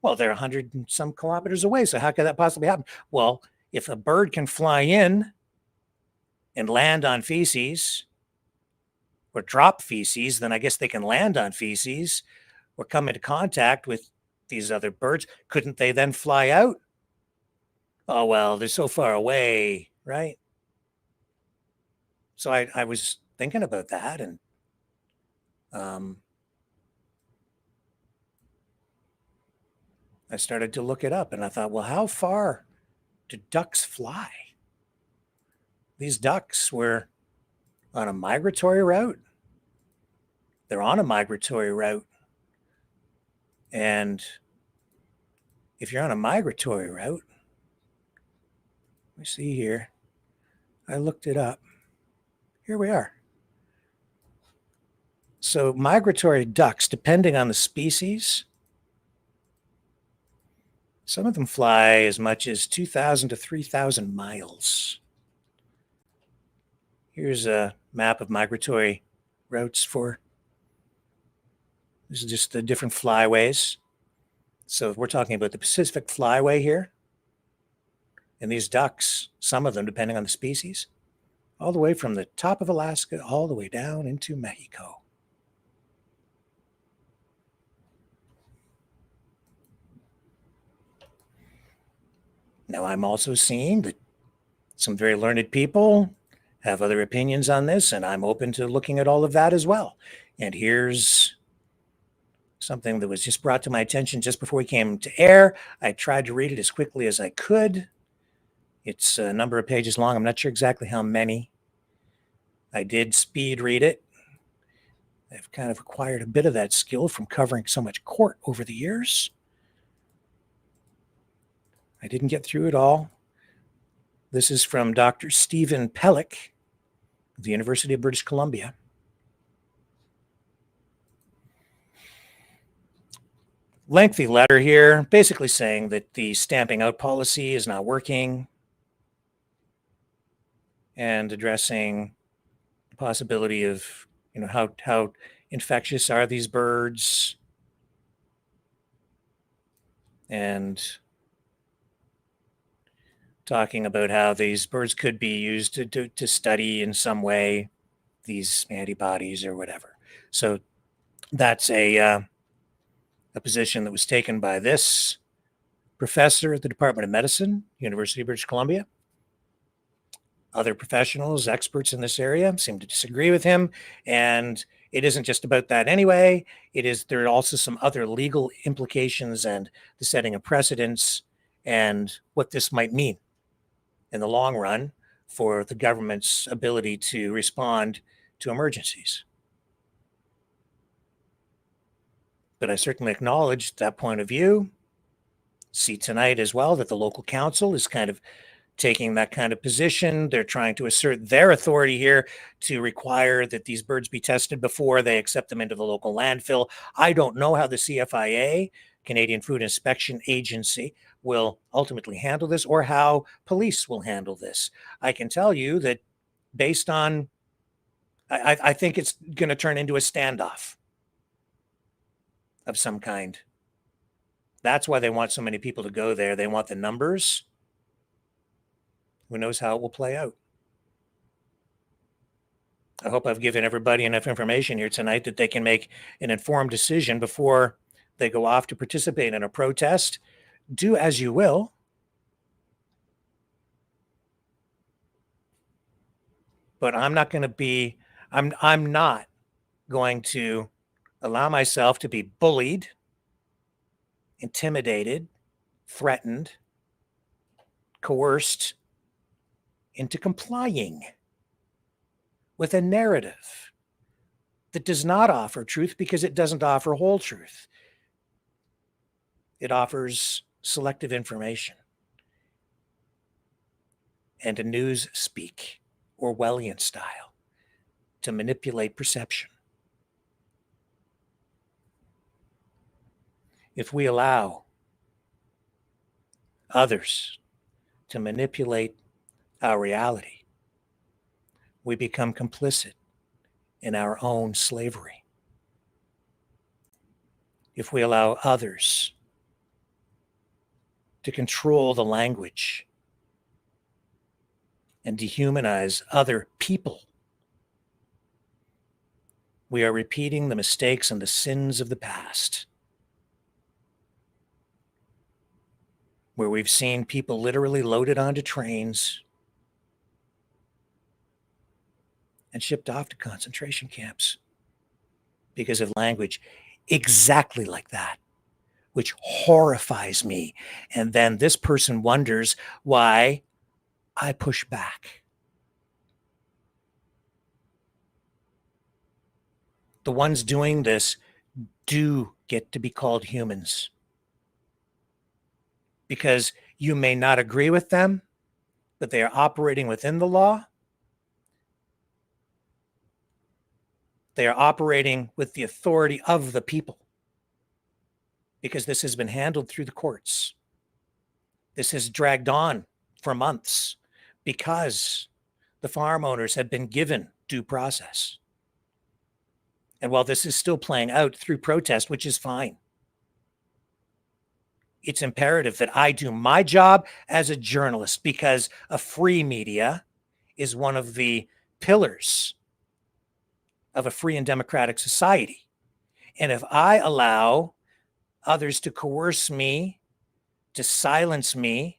[SPEAKER 2] Well, they're 100 and some kilometers away, so how could that possibly happen? Well, if a bird can fly in and land on feces or drop feces, then I guess they can land on feces or come into contact with these other birds. Couldn't they then fly out? Oh, well, they're so far away, right? So I was thinking about that, and I started to look it up, and I thought, well, how far do ducks fly? These ducks were on a migratory route. They're on a migratory route. And if you're on a migratory route, let me see here. I looked it up. Here we are. So migratory ducks, depending on the species, some of them fly as much as 2,000 to 3,000 miles. Here's a map of migratory routes for, this is just the different flyways. So we're talking about the Pacific Flyway here. And these ducks, some of them, depending on the species, all the way from the top of Alaska, all the way down into Mexico. Now, I'm also seeing that some very learned people have other opinions on this, and I'm open to looking at all of that as well. And here's something that was just brought to my attention just before we came to air. I tried to read it as quickly as I could. It's a number of pages long. I'm not sure exactly how many. I did speed read it. I've kind of acquired a bit of that skill from covering so much court over the years. I didn't get through it all. This is from Dr. Stephen Pellick of the University of British Columbia. Lengthy letter here, basically saying that the stamping out policy is not working and addressing the possibility of, you know, how infectious are these birds, and talking about how these birds could be used to study in some way these antibodies or whatever. So that's a position that was taken by this professor at the Department of Medicine, University of British Columbia. Other professionals, experts in this area seem to disagree with him. And it isn't just about that anyway. There are also some other legal implications and the setting of precedents and what this might mean in the long run for the government's ability to respond to emergencies. But I certainly acknowledge that point of view. See tonight as well that the local council is kind of taking that kind of position. They're trying to assert their authority here to require that these birds be tested before they accept them into the local landfill. I don't know how the CFIA, Canadian Food Inspection Agency, will ultimately handle this or how police will handle this. I can tell you that based on, I think it's going to turn into a standoff of some kind. That's why they want so many people to go there. They want the numbers. Who knows how it will play out? I hope I've given everybody enough information here tonight that they can make an informed decision before they go off to participate in a protest. Do as you will. But I'm not going to allow myself to be bullied, intimidated, threatened, coerced into complying with a narrative that does not offer truth because it doesn't offer whole truth. It offers selective information and a news speak, Orwellian style, to manipulate perception. If we allow others to manipulate our reality, we become complicit in our own slavery. If we allow others to control the language and dehumanize other people, we are repeating the mistakes and the sins of the past, where we've seen people literally loaded onto trains and shipped off to concentration camps because of language exactly like that, which horrifies me. And then this person wonders why I push back. The ones doing this do get to be called humans, because you may not agree with them, but they are operating within the law. They are operating with the authority of the people, because this has been handled through the courts. This has dragged on for months because the farm owners have been given due process. And while this is still playing out through protest, which is fine, it's imperative that I do my job as a journalist, because a free media is one of the pillars of a free and democratic society. And if I allow others to coerce me, to silence me,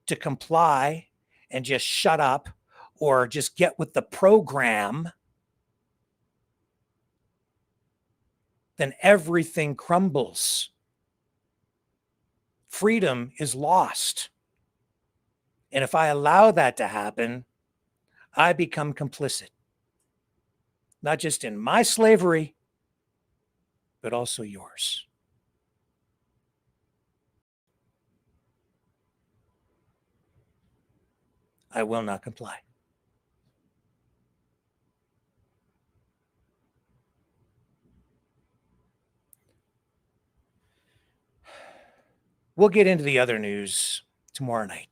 [SPEAKER 2] to comply and just shut up or just get with the program, then everything crumbles. Freedom is lost. And if I allow that to happen, I become complicit, not just in my slavery, but also yours. I will not comply. We'll get into the other news tomorrow night.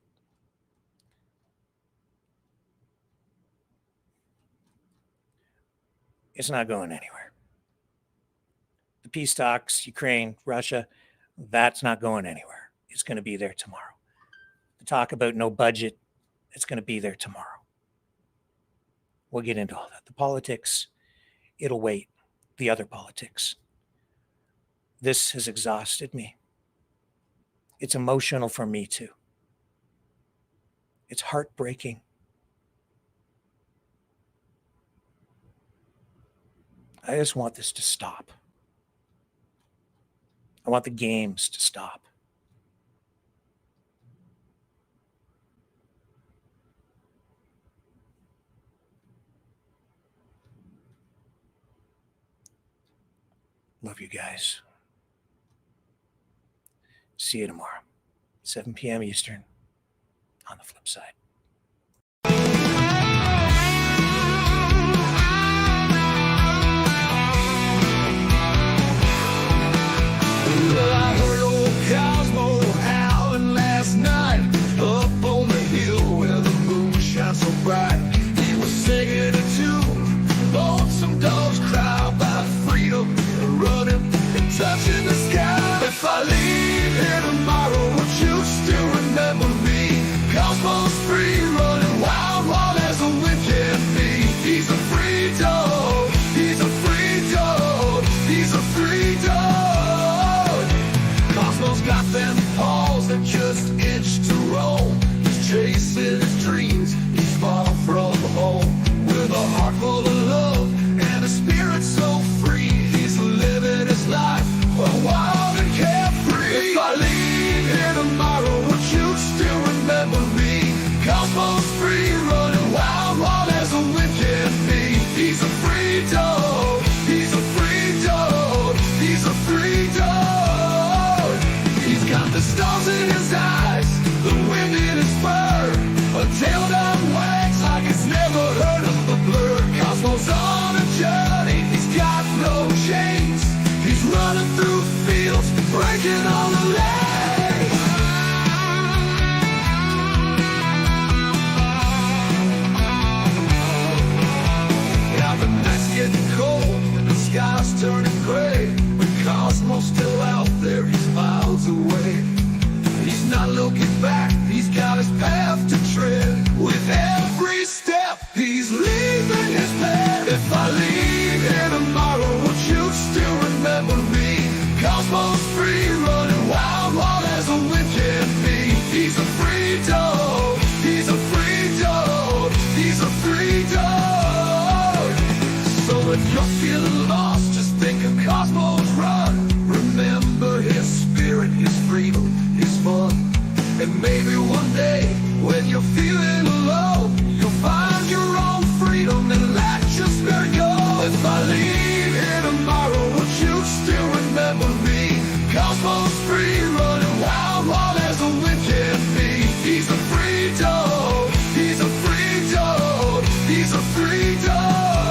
[SPEAKER 2] It's not going anywhere. The peace talks, Ukraine, Russia, that's not going anywhere. It's going to be there tomorrow. The talk about no budget, it's going to be there tomorrow. We'll get into all that. The politics, it'll wait. The other politics. This has exhausted me. It's emotional for me too. It's heartbreaking. I just want this to stop. I want the games to stop. Love you guys. See you tomorrow, 7 p.m. Eastern, on the flip side.
[SPEAKER 20] Well, I heard old Cosmo howling last night up on the hill where the moon shines so bright. He was singing a tune, lonesome dogs cry about freedom, running and touching the sky. If I leave here tomorrow, would you still remember me? Cosmo's free, running wild, wild as the wind can be. He's a free dog, he's a free dog, he's a free dog. Cosmo's got them paws that just itch to roam. He's chasing his dreams, he's far from home. With a heart full of love and a spirit so free, he's living his life wild and carefree. If I leave here tomorrow, would you still remember me? Cosmo's free, running wild, wild as the wind can be. He's a free dog, he's a free dog, he's a free dog. He's got the stars in his eyes, the wind in his fur, a tail that wags like it's never heard of a blur. Cosmo's on a journey, he's got no chains. He's running through fields, breaking all the lanes. Now the night's getting cold, the sky's turning gray. But Cosmo's still out there, he's miles away. He's not looking back, he's got his path to tread. With every step, he's leaving his bed. If I leave here tomorrow, would you still remember me? Cosmo's free, running wild, wild as the wind can be. He's a free dog, he's a free dog, he's a free dog. So if you're feeling lost, just think of Cosmo's run. Remember his spirit, his freedom, his fun. And maybe one day, when you're feeling low, you'll find your own freedom and let your spirit go. If I leave here tomorrow, would you still remember me? Cosmo's free, running wild, wild as the wind can be. He's a free dog, he's a free dog, he's a free dog.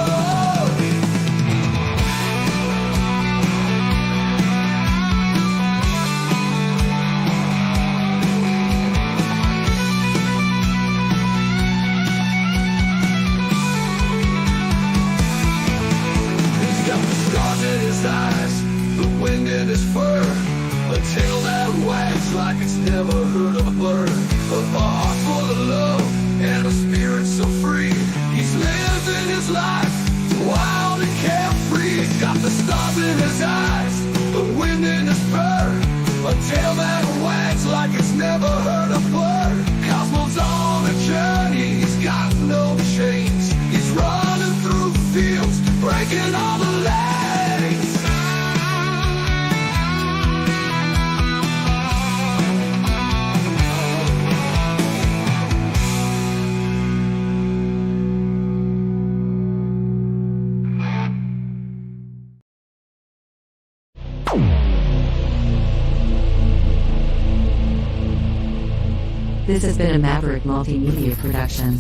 [SPEAKER 20] His eyes, the wind in his fur, a tail that wags like it's never heard of a blur. A heart full of love and a spirit so free. He's living his life wild and carefree. He's got the stars in his eyes, the wind in his fur, a tail that wags like it's never heard of blur. Cosmo's on a journey, he's got no chains. He's running through fields, breaking all the lanes.
[SPEAKER 21] This has been a Maverick Multimedia production.